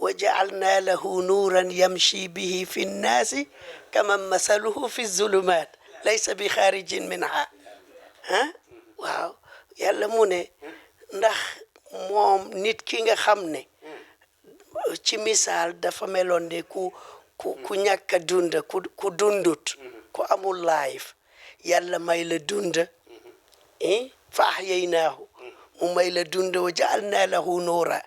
wa jacalnaa lahu nuuran yamshi bihi fi nnaasi kaman masaluhu fi zulumaat laysa bi xaarijin minha waaw yàlla mu ne ndax moom nit ki nga xam ne ci misaal dafa meloon de ku ñàkk a dund ku dundut ku amul life yàlla may la dund fa ahyaynaahu mu may la dund wa ja'alnaa lahu nuura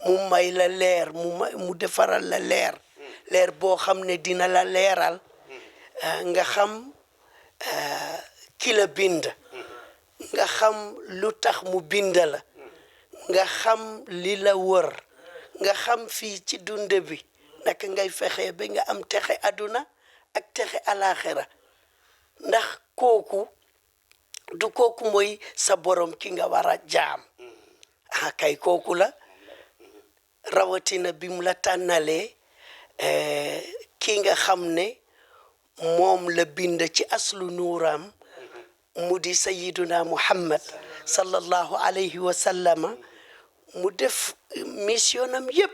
mu may la leer mu defaral la leer boo xam ne dina la leeral nga xam ki la bind nga xam lu tax mu bind la nga xam li la wër nga xam fii ci dund bi naka ngay fexe ba nga am texe aduna ak texe alaxira ndax kooku du kooku mooy sa borom ki nga war a jaam kay kooku la rawatina bi mu la tànnalee ki nga xam ne moom la bind ci aslu nuuram mu di sayiduna muhammad sallallahu alayhi wa sallama mu def missionam yépp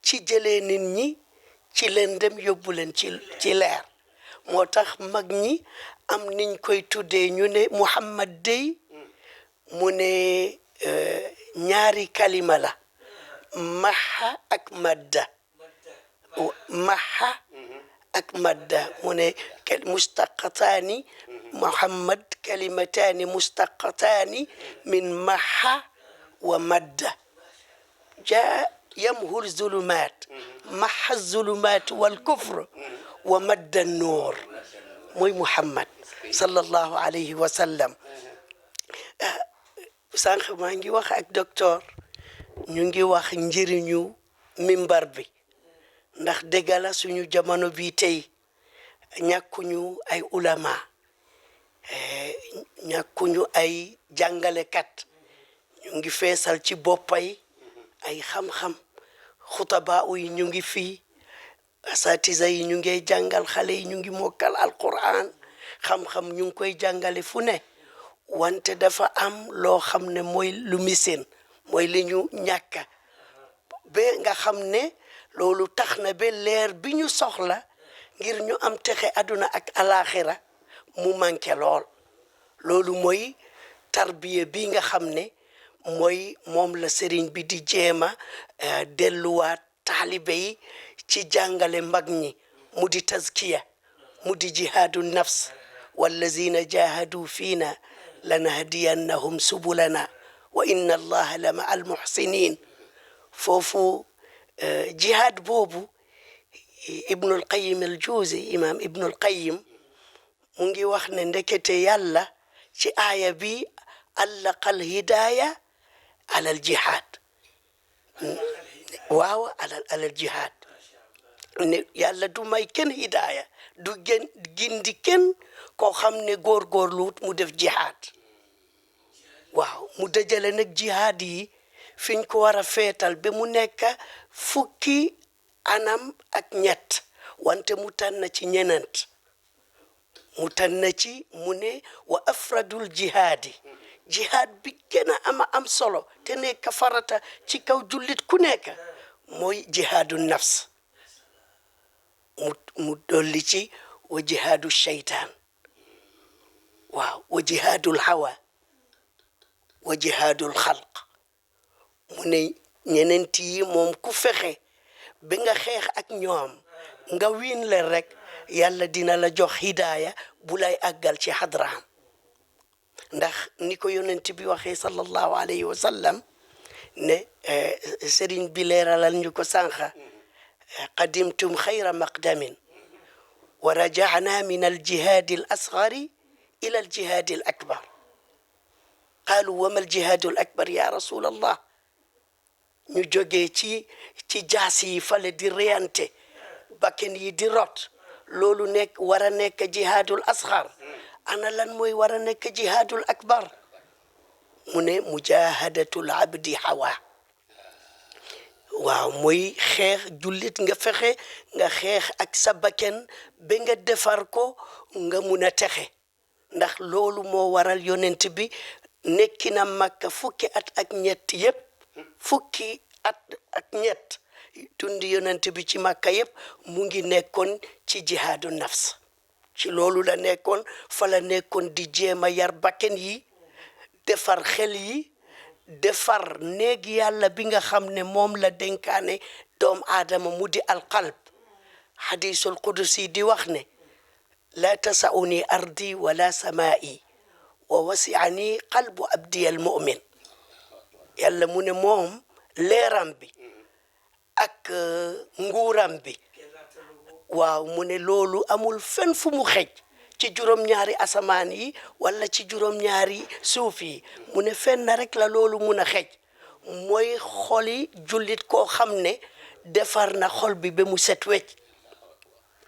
ci jëlee nit ñi ci lëndëm yóbbu leen ci leer moo tax mag ñi am niñ koy tuddee ñu ne muhammad dey mu ne ñaari kalima la maha ak madda maha ak madda mu ne mustaqataani muhammad kalimataani mustaqataani min maha wa madda jaa yamhu zulumaat maha zulumaat wal kufr wa madda nuur mooy muhammad sallallahu alayhi wa sallam sànq maa ngi wax ak docteur ñu ngi wax njëriñu mimbar bi ndax dëgg la suñu jamono bii tey ñàkkuñu ay ulama ñàkkuñu ay jàngalekat ñu ngi feesal ci boppay ay xam-xam xutaba yi ñu ngi fii asatiza yi ñu ngi jàngal xale yi ñu ngi mokkal alquran xam-xam ñu ngi koy jàngale fu ne wante dafa am loo xam ne mooy lu misin mooy li ñu ñàkka ba nga xam ne loolu tax na ba leer bi ñu soxla ngir ñu am texe aduna ak alaxira mu manqué loolu mooy tarbiya bi nga xam ne mooy moom la sëriñ bi di jéema delluwaat taalibe yi ci jàngale mag ñi mu di tazkiya mu di jihaadu nafs wallazina jahadu fiina lanahdiyannahum subulana wa inna allaha la ma al muhsinin foofu jihaad boobu ibnul qayim al juuzi imam ibnul qayim mu ngi wax ne ndekete yàlla ci aaya bi allaqal hidaaya alal jihaad waaw alal jihaad ne yàlla du may kenn hidaaya du gindi kenn koo xam ne góorgóorluwut mu def jihaad waaw mu dajale nag jihaad yi fiñ ko war a feetal ba mu nekk fukki anam ak ñett wante mu tànn ci ñenent mu tànn ci mu ne wa afradul jihaadi jihaad bi gën a am solo te nekk farata ci kaw jullit ku nekk mooy jihaadu nafs mu dolli ci wa jihaadu shaytaan waaw wa jihaadul hawa wa jihaadul xalq mu ne ñeneent yi moom ku fexe ba nga xeex ak ñoom nga wiin leen rek yàlla dina la jox hidaaya bu lay àggal ci hadraam ndax ni ko yonent bi waxee sallallahu alayhi wa sallam ne sëriñ bi leeralal ñu ko sànqa qadimtum xayra maqdamin wa raja'na min aljihaadi al asgari ila aljihaadi al akbar qaalu wa ma aljihaadu al akbar ya rasul allah ñu jógee ci jaas yi fale di reyante bakken yi di rot loolu nekk war a nekk jihaadul asxar ana lan mooy war a nekk jihaadul akbar mu ne mujahadatul abdi hawa waaw mooy xeex jullit nga fexe nga xeex ak sa bakken ba nga defar ko nga mun a texe ndax loolu moo waral yonent bi nekki na Makka fukki at ak ñett yépp fukki at ak ñett tundi yonent bi ci Makka yépp mu ngi nekkoon ci jihaadu nafs ci loolu la nekkoon fa la nekkoon di jéem a yar bakken yi defar xel yi defar néeg yàlla bi nga xam ne moom la dénkaane doom aadama mu di alqalb hadisul qudusi di wax ne la tasauni ardi wala samaa'i wa wasi'ani qalbu abdi al mu'min yàlla mu ne moom leeram bi ak nguuram bi waaw mu ne loolu amul fenn fu mu xej ci juróom-ñaari asamaan yi wala ci juróom-ñaari suuf yi mu ne fenn rek la loolu mun a xej mooy xoli jullit koo xam ne defar na xol bi ba mu set wecc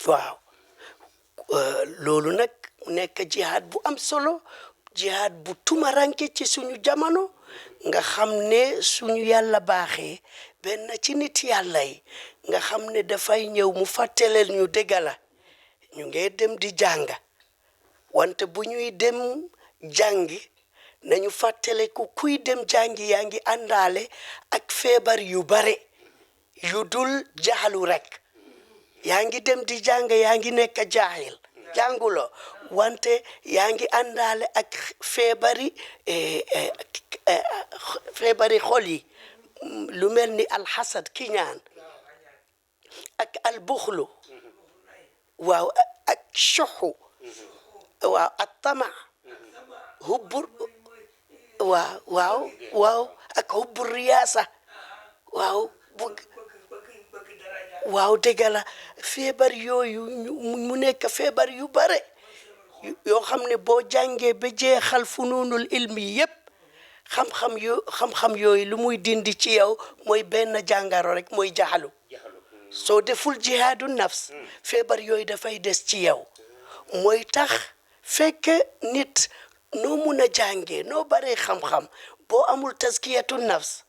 waaw loolu nag nekk jihaad bu am solo jihaad bu tumaranke ci suñu jamono nga xam ne suñu yàlla baaxee benn ci nit yàlla yi nga xam ne dafay ñëw mu fàttaleel ñu dëgg la ñu ngi dem di jànga wante bu ñuy dem jàngi nañu fàttale ku kuy dem jàngi yaa ngi àndaale ak feebar yu bare yu dul jaxalu rek yaa ngi dem di jàng yaa ngi nekk jaahil jàngulo wante yaa ngi àndaale ak feebari xol yi lu mel ni alxasad kiñaan ak albuxlu waaw ak soxu waaw ak tama hubbur waaw ak hubbur riyaasa waaw dëgg la feebar yooyu mu nekk feebar yu bare yoo xam ne boo jàngee ba jeexal funuunul ilmi yépp xam-xam yooyu lu muy dindi ci yow mooy benn jàngaro rek mooy jaxalu soo deful jihaadu nafs feebar yooyu dafay des ci yow mooy tax fekk nit noo mun a jàngee noo baree xam-xam boo amul taskiyatu nafs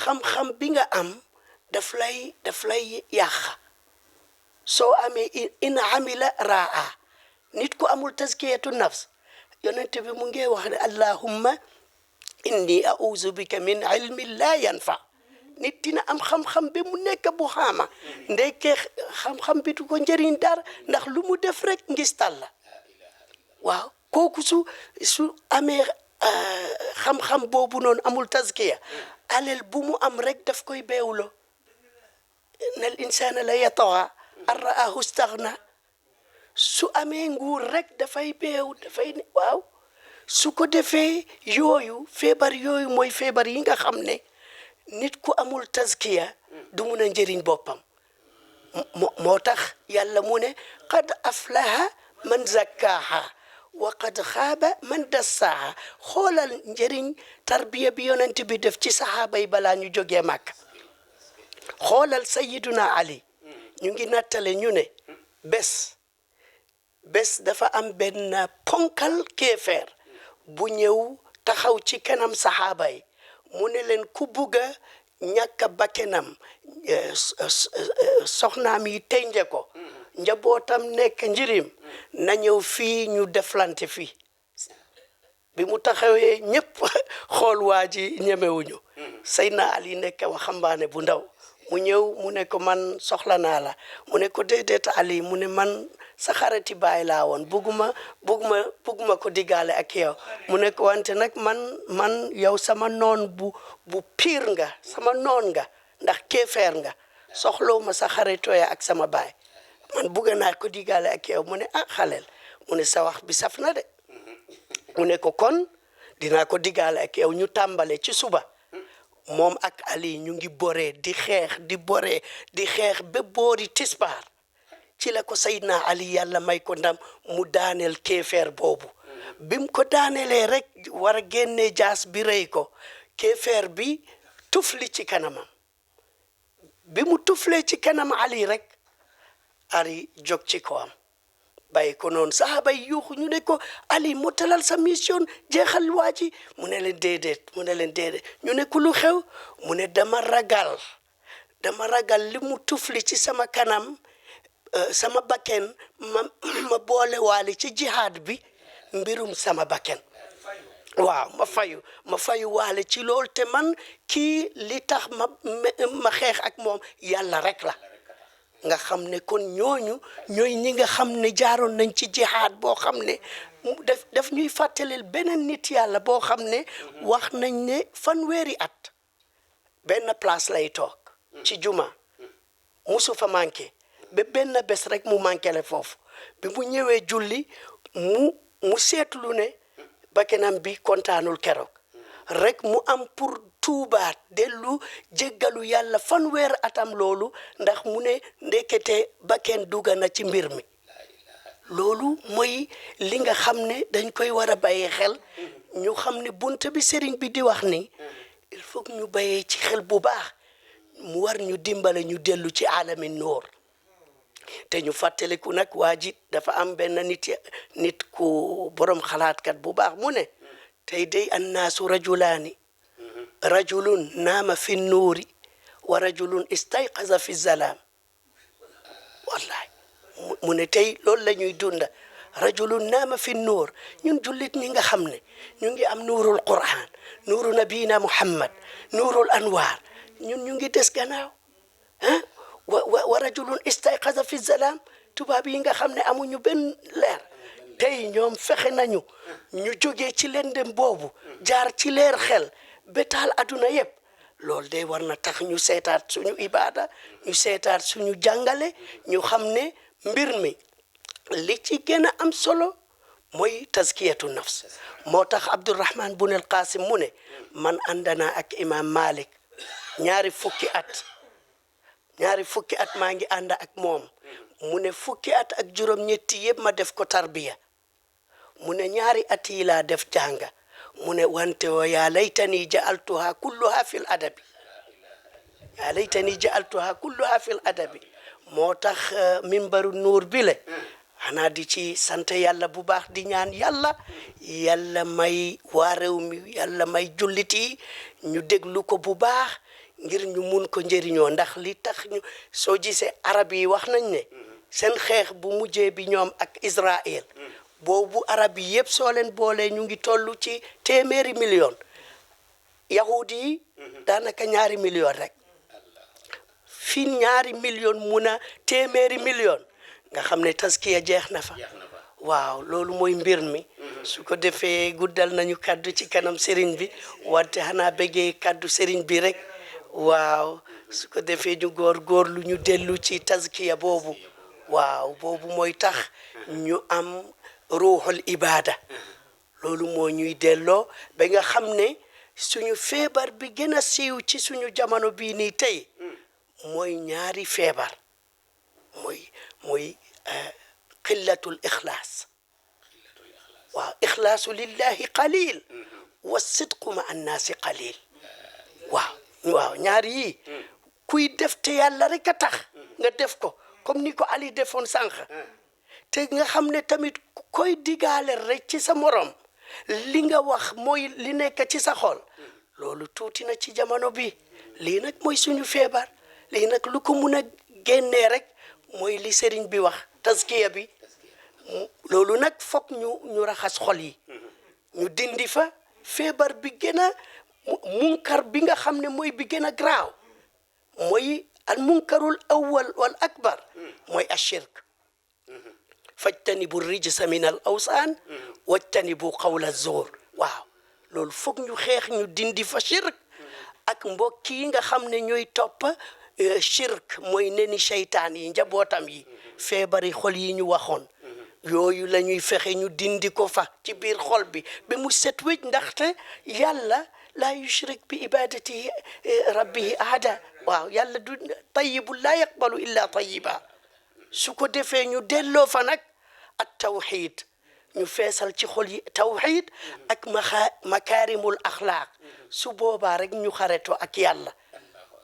xam-xam bi nga am daf lay yàq soo amee in amila raa nit ku amul taskiyatu nafs yonent bi mu ngi wax ne allahumma inni a'uuzu bika min ilmin la yanfa nit dina am xam-xam bi mu nekk bu xaama ndekkee xam-xam bi du ko njëriñ dara ndax lu mu def rek ngistal la waaw kooku su amee xam-xam boobu noonu amul taskiya alel bu mu am rek daf koy beewlo nal insaana la yatawa an ra'ahu staghna su amee nguur rek dafay beew dafay ne waaw su ko defee yooyu feebar yooyu mooy feebar yi nga xam ne nit ku amul taskiya du mun a njëriñ boppam moo tax yàlla mu ne qad aflaha man zakkaaha wa qad xaaba man dassaaha xoolal njëriñ tarbiya bi yonent bi def ci saxaaba yi balaa ñu jógee Màkka xoolal sayiduna Ali ñu ngi nattale ñu ne bés dafa am benn ponkal kéefeer bu ñëw taxaw ci kanam saxaaba yi mu ne leen ku bugga ñàkk bakkenam soxnaam yi tenje ko njabootam nekk njirim na ñëw fii ñu deflante fii bi mu taxawee ñépp xool waa ji ñemewuñu Seydina Ali nekk waxambaane bu ndaw mu ñëw mu ne ko man soxla naa la mu ne ko déedéet Ali mu ne man sa xarati baay laa woon bugguma ko diggaale ak yow mu ne ko wante nag man yow sama noon bu piir nga sama noon nga ndax kéefeer nga soxlaw ma sa xaritooya ak sama baay man bugg naa ko diggaale ak yow mu ne xaleel mu ne sa wax bi saf na de mu ne ko kon dinaa ko diggaale ak yow ñu tàmbale ci suba moom ak Ali ñu ngi boree di xeex ba boori tisbaar ci la ko Seydina Ali yàlla may ko ndam mu daaneel kéefeer boobu bim ko daanelee rek war a génnee jaas bi rey ko kéefeer bi tufli ci kanamam bi mu tuflee ci kanam Ali rek Ali jóg ci kawam bàyyi ko noonu saxaaba yi yuuxu ñu ne ko Ali mottalal sa mission jeexal waa ji mu ne leen déedéet ñu ne ko lu xew mu ne dama ragal li mu tufli ci sama kanam sama bakken ma boole waale ci jihaad bi mbirum sama bakken waaw ma fayu waale ci lool te man kii li tax ma xeex ak moom yàlla rek la nga xam ne kon ñooy ñi nga xam ne jaaroon nañ ci jihaad boo xam ne daf ñuy fàttaleel beneen nit yàlla boo xam ne wax nañ ne fanweeri at benn place lay toog ci juma musu fa manqué ba benn bés rek mu manqué le foofu bi mu ñëwee julli mu seetlu ne bakkenam bi kontaanul keroog rek mu am pour tuubaat dellu jéggalu yàlla fanweer atam loolu ndax mu ne ndekete bakken dugga na ci mbir mi loolu mooy li nga xam ne dañ koy war a bàyyi xel ñu xam ne bunt bi sëriñ bi di wax ni il faut ñu bàyyee ci xel bu baax mu war ñu dimbale ñu dellu ci alami noor te ñu fàttaliku nag waa ji dafa am benn nit ku borom xalaatkat bu baax mu ne tey day annaasu rajulaani rajulun naama fi nuuri wa rajulun istayqaza fi zalaam wallahi mu ne tey loolu la ñuy dunda rajulun naama fi nuur ñun jullit ñi nga xam ne ñu ngi am nuurul quran nuuru nabiyina muhammad nuurul anwaar ñun ñu ngi des gannaaw ah wa rajulun istayqaza fi zalaam tubaab yi nga xam ne amuñu benn leer tey ñoom fexe nañu ñu jógee ci lëndëm boobu jaar ci leer xel betaal aduna yëpp loolu day war na tax ñu seetaat suñu ibaada ñu seetaat suñu jàngale ñu xam ne mbir mi li ci gën a am solo mooy tazkiyatu nafs moo tax Abdurrahman bun al Qasim mu ne man àndana ak imam Malik ñaari fukki at maa ngi ànd ak moom mu ne fukki at ak juróom-ñetti yëpp ma def ko tarbiya mu ne ñaari at yi laa def jànga mu ne wante wa yaa laytani ja'altuha kulluha fil adabi moo tax mimbaru nuur bi le xanaa di ci sant yàlla bu baax di ñaan yàlla may waa réew mi yàlla may jullit yi ñu déglu ko bu baax ngir ñu mun ko njëriñoo ndax li tax ñu soo gisee arab yi wax nañ ne seen xeex bu mujjee bi ñoom ak Israël boobu arab yi yëpp soo leen boolee ñu ngi toll ci téeméeri million yahudi yi daanaka 2 million rek fi 2 million mun a téeméeri million nga xam ne taskiya jeex na fa waaw loolu mooy mbir mi su ko defee guddal nañu kaddu ci kanam sëriñ bi wante xanaa bëggee kaddu sëriñ bi rek waaw su ko defee ñu góorlu ñu dellu ci taskiya boobu waaw boobu mooy tax ñu am ruuxul ibaada loolu moo ñuy delloo ba nga xam ne suñu feebar bi gën a siiw ci suñu jamono bii nii tey mooy ñaari feebar mooy qillatul ixlaas waaw ixlaasu lillahi qalil wa sidqu ma annaasi qalil waaw ñaar yi kuy def te yàlla rek a tax nga def ko comme ni ko Ali defoon sànq te nga xam ne tamit koy digaale rek ci sa morom li nga wax mooy li nekk ci sa xol loolu tuuti na ci jamono bi lii nag mooy suñu feebar lii nag lu ko mun a génnee rek mooy li sëriñ bi wax taskiya bi loolu nag foog ñu raxas xol yi ñu dindi fa feebar bi gën a munkar bi nga xam ne mooy bi gën a graaw mooy al munkarul awwal wal akbar mooy ashirk fajtanibu rijsa min al awsaan wajtanibu qawla zoor waaw loolu foog ñu xeex ñu dindi fa shirk ak mbokk yi nga xam ne ñooy topp shirk mooy neni seytaan yi njabootam yi feebari xol yi ñu waxoon yooyu la ñuy fexe ñu dindi ko fa ci biir xol bi ba mu set wéj ndaxte yàlla laa yushrik bi ibadati rabbihi ahada waaw yàlla du tayibu laa yaqbalu illa tayiba su ko defee ñu delloo fa nag ak tawxid ñu feesal ci xol yi tawxid ak makaarimul axlaaq su boobaa rek ñu xaretoo ak yàlla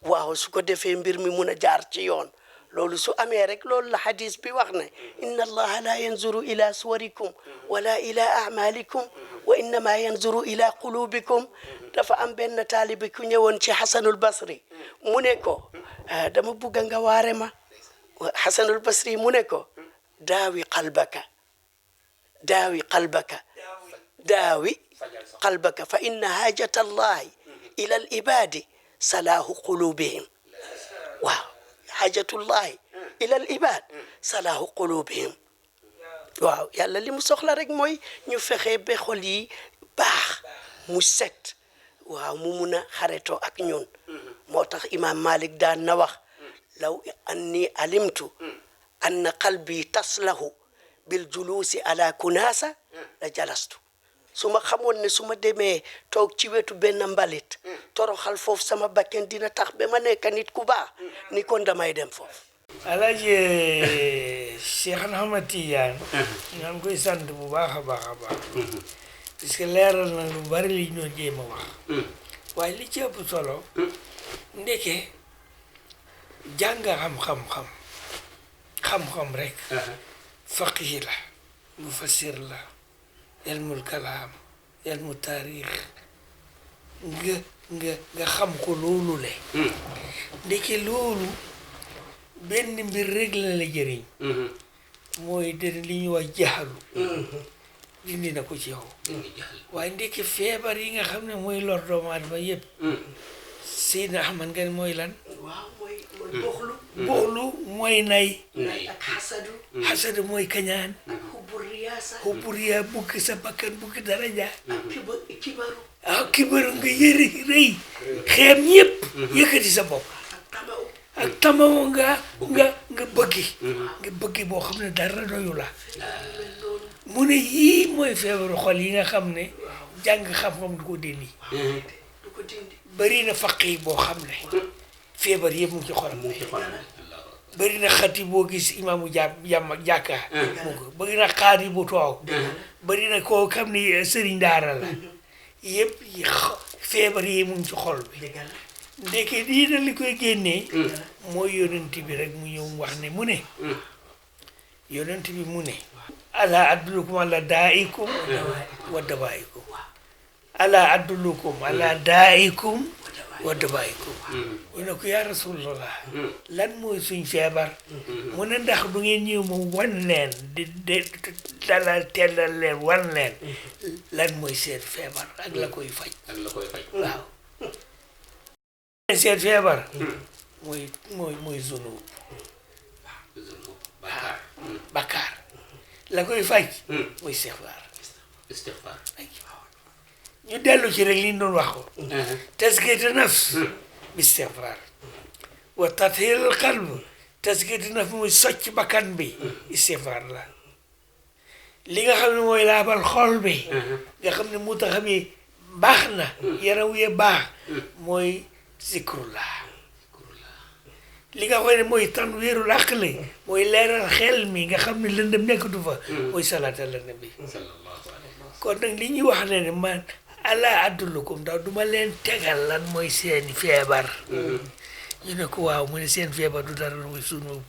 waaw su ko defee mbir mi mun a jaar ci yoon loolu su amee rek loolu la hadis bi wax ne inna allaha la yanzuru ila suwarikum wala ila amalikum wa innama yanzuru ila qulubikum dafa am benn taalibi ku ñëwoon ci Hasanul Basri mu ne ko dama bugg nga waare ma Hasanul Basri mu ne ko daawi qalbaka fa inna hajata allahi ila al ibadi salahu qulubihim waaw hajatullahi ila al ibad salahu qulubihim waaw yàlla li mu soxla rek mooy ñu fexe ba xol yi baax mu set waaw mu mun a xaretoo ak ñun moo tax imam Malik daan na wax law anni alimtu anna qalbi taslahu bil julusi ala kunasa la jalastu su ma xamoon ne su ma demee toog ci wetu benn mbalit toroxal foofu sama bakken dina tax ba ma nekk nit ku baax ni kon damay dem foofu Alaaji Cheikh Ahmad Tidiane ñoo ngi koy sant bu baax a baax parce que leeral na lu bari li ñoo jéem a wax waaye li ci ëpp solo ndeke jàng xam-xam rek faqih la mufassir la ilmul kalaam ilmu taarix nga xam ko loolu le ndeke loolu benn mbir rek la la jëriñ mooy de li ñu wax jaxalu dindi na ko ci yow waaye ndeke feebar yi nga xam ne mooy lor doomu aadama yëpp Seydina Ahmad nga mooy lan waaw mooy boxlu mooy nay ak xasadu mooy kañaan ak xubbu riyaa bugg sa bakkan bugg daraja kibaru kibaru nga yëri rëy xeeb ñëpp yëkkati sa bopp ak tamaw nga bëggi boo xam ne dara doyu la mu ne yii mooy feebaru xol yi nga xam ne jàng xam-xam du ko dindi bëri na faq yi boo xam ne feebar yëpp mu ngi ci xolam bëri na xati boo gis imaamu jàkka mu ko bëri na xaadi bu toog bëri na koo xam ne sëriñ daara la yëpp feebar yi mu ngi ci xol bi ndeke lii na li koy génnee mooy yonent bi rek mu ñëw wax ne mu ne yonent bi mu ne ala adullukum ala daa'ikum wa dabaa'ikum ala adullukum ala daa'ikum wa dabaa'ikum ñu ne ko yaa rasulallah lan mooy suñ feebar mu ne ndax du ngeen ñëw mu wan leen di dalal tellal leen wan leen lan mooy seen feebar ak la koy faj waaw seen feebar mooy zunub bakkaar la koy faj mooy istixfaar ñu dellu ci rek li ñu doon wax ko taskiyatu nafs bi istixfaar wa tathirul qalb taskiyatu nafs mooy socc bakkan bi istixfaar la li nga xam ne mooy laabal xol bi nga xam ne mu tax mi baax na yaram wi baax mooy zikrullah li nga xam ne mooy tanwiirul aqli mooy leeral xel mi nga xam ne lëndëm nekkatu fa mooy salaatu ala nabi kon nag li ñuy wax ne man ala adullukum ndax duma leen tegal lan mooy seeni feebar ñu ne ko waaw mu ne seen feebar du dara mooy sunu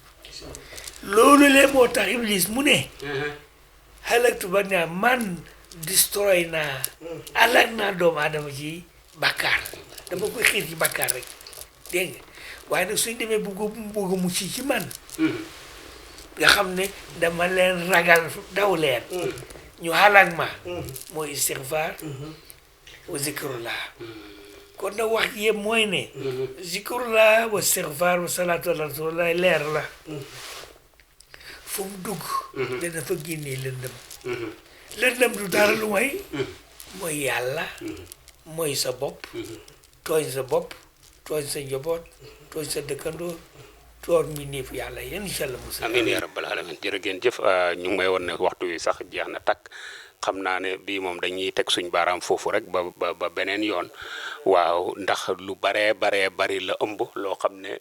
loolu le moo tax Iblis mu ne halaktu ba naa man destroy naa alak naa doomu aadama ci bàkkaar dama koy xiir ci bàkkaar rek dégg nga waaye nag suñ demee bugg mu ci man nga xam ne dama leen ragal daw leen ñu xalaat ma mooy istigfaar wa zikrullah kon nag wax yëpp mooy ne zikrullah wa istigfaar wa salaatu ala rasulillah leer la fu mu dugg dana fa génnee lëndëm du dara lu mooy yàlla mooy sa bopp tooñ sa bopp tooñ sa njaboot tooñ sa dëkkandoo tooñ mi néef yàlla yéen incha allah musa amiin yaa rabbal alamin jërëjëf ñu ngi may woon ne waxtu wi sax jeex na takk xam naa ne bii moom dañuy teg suñ baaraam foofu rek ba beneen yoon waaw ndax lu bari la ëmb loo xam ne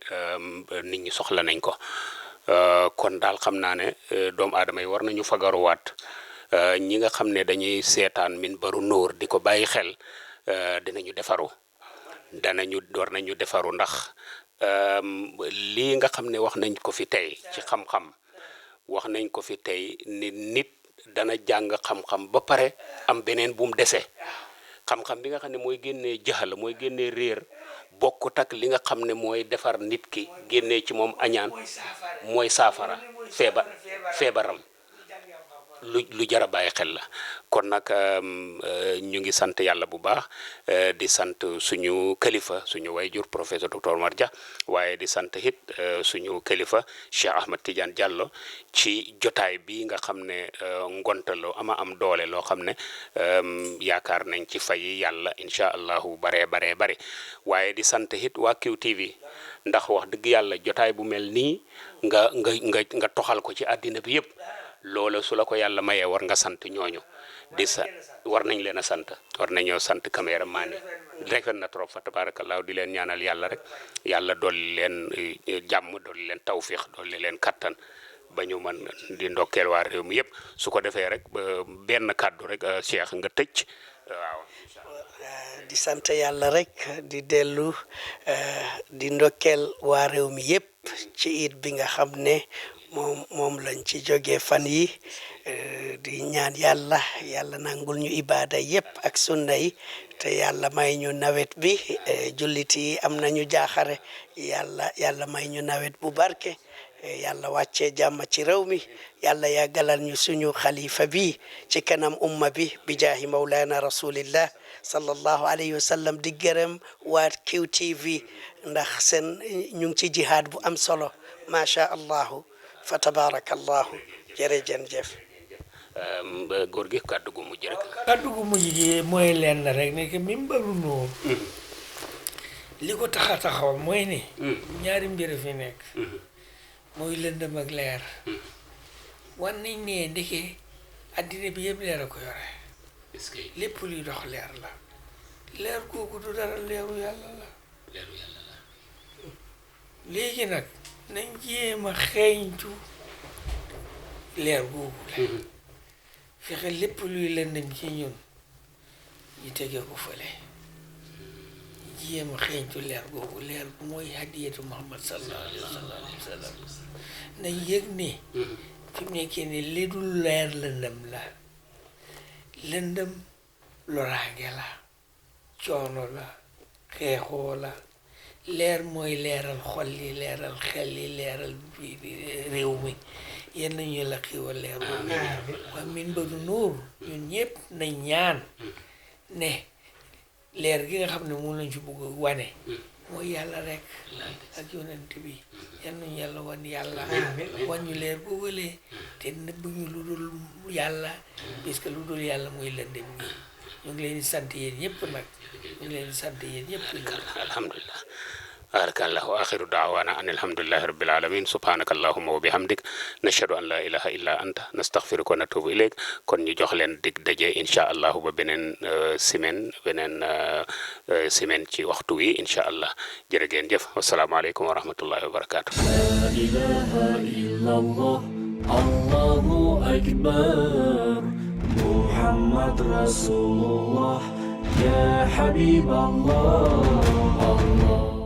nit ñi soxla nañ ko kon daal xam naa ne doomu aadama yi war nañu fagaruwaat ñi nga xam ne dañuy seetaan Minbaru Nuur di ko bàyyi xel dinañu defaru war nañu defaru ndax lii nga xam ne wax nañ ko fi tey ci xam-xam wax nañ ko fi tey ni nit dana jàng xam-xam ba pare am beneen bu mu dese xam-xam bi nga xam ne mooy génnee jaxal mooy génnee réer bokkut ak li nga xam ne mooy defar nit ki génnee ci moom añaan mooy saafara feebaram lu jar a bàyyi xel la kon nag ñu ngi sant yàlla bu baax di sant suñu kilifa suñu wayjur professeur docteur Omar Dia waaye di sant it suñu kilifa Cheikh Ahmed Tidiane Diallo ci jotaay bi nga xam ne ngontaloo ama am doole loo xam ne yaakaar nañ ci fay yàlla incha allahu baree bari waaye di sant it waa QTV ndax wax dëgg yàlla jotaay bu mel nii nga toxal ko ci àddina bi yëpp loola su la ko yàlla mayee war nga sant ñooñu war nañ leen a sant war nañoo sant caméraman yi rafet na trop fa tabarakallah di leen ñaanal yàlla rek yàlla dolli leen jàmm dolli leen tawfiix dolli leen kattan ba ñu mën di ndokkeel waa réew mi yëpp su ko defee rek benn kàddu rek Cheikh nga tëj waaw di sant yàlla rek di dellu di ndokkeel waa réew mi yëpp ci it bi nga xam ne moom lañ ci jógee fan yi di ñaan yàlla nangul ñu ibaada yëpp ak sunna yi te yàlla may ñu nawet bi jullit yi am nañu jaaxare yàlla may ñu nawet bu barke yàlla wàccee jàmm ci réew mi yàlla yàggalal ñu suñu xalifa bi ci kanam umma bi bi jaahi mawlana rasulillah sallallahu alayhi wa sallam di gërëm waa QTV ndax seen ñu ngi ci jihaad bu am solo macha allahu fa tabarakallahu jërëjëf góor gi kàddu gu mujj rek kàddu gu mujj gi mooy lenn rek ne que Mimbaru Nour li ko tax a taxaw mooy ne ñaari mbir fi nekk mooy lëndëm ak leer wan nañ ne ndeke addina bi yëpp leer a ko yore lépp luy dox leer la leer kooku du dara leeru yàlla la léegi nag nañ jéem a xeeñtu leer googu la fexe lépp luy lëndëm ci ñun ñu tege ko fële jéem a xeeñtu leer googu leer bu mooy hadiyatu Muhammad sallallahu alayhi wa sallam nañ yëg ne fi mu nekkee ne li dul leer lëndëm la lëndëm loraange la coono la xeexoo la leer mooy leeral xol yi leeral xel yi leeral réew mi yenn ñu la xiwal leer boobu waa Mimbaru Nour ñun ñëpp nañ ñaan ne leer gi nga xam ne moom lañ ci bëgg wane mooy yàlla rek ak yonent bi yenn ñu yàlla wan yàlla wan ñu leer boobalee te nëbb ñu lu dul yàlla puisque lu dul yàlla mooy lëndëm gi ñu ngi leen di sant yéen ñëpp nag ñu ngi leen di sant yéen ñëpp alhamdulillah barakallahu akhiru da'wana an alhamdulillahi rabbil alamin subhanaka allahumma wa bihamdik nashhadu an la ilaha illa anta nastaghfiruka wa natubu ilayk kon ñu jox leen dig daje insha allah ba beneen semaine ci waxtu wi insha allah jërë ngeen jëf wasalaamu aleykum wa rahmatullahi wa barakatuh لا إله إلا الله الله أكبر محمد رسول الله يا حبيب الله الله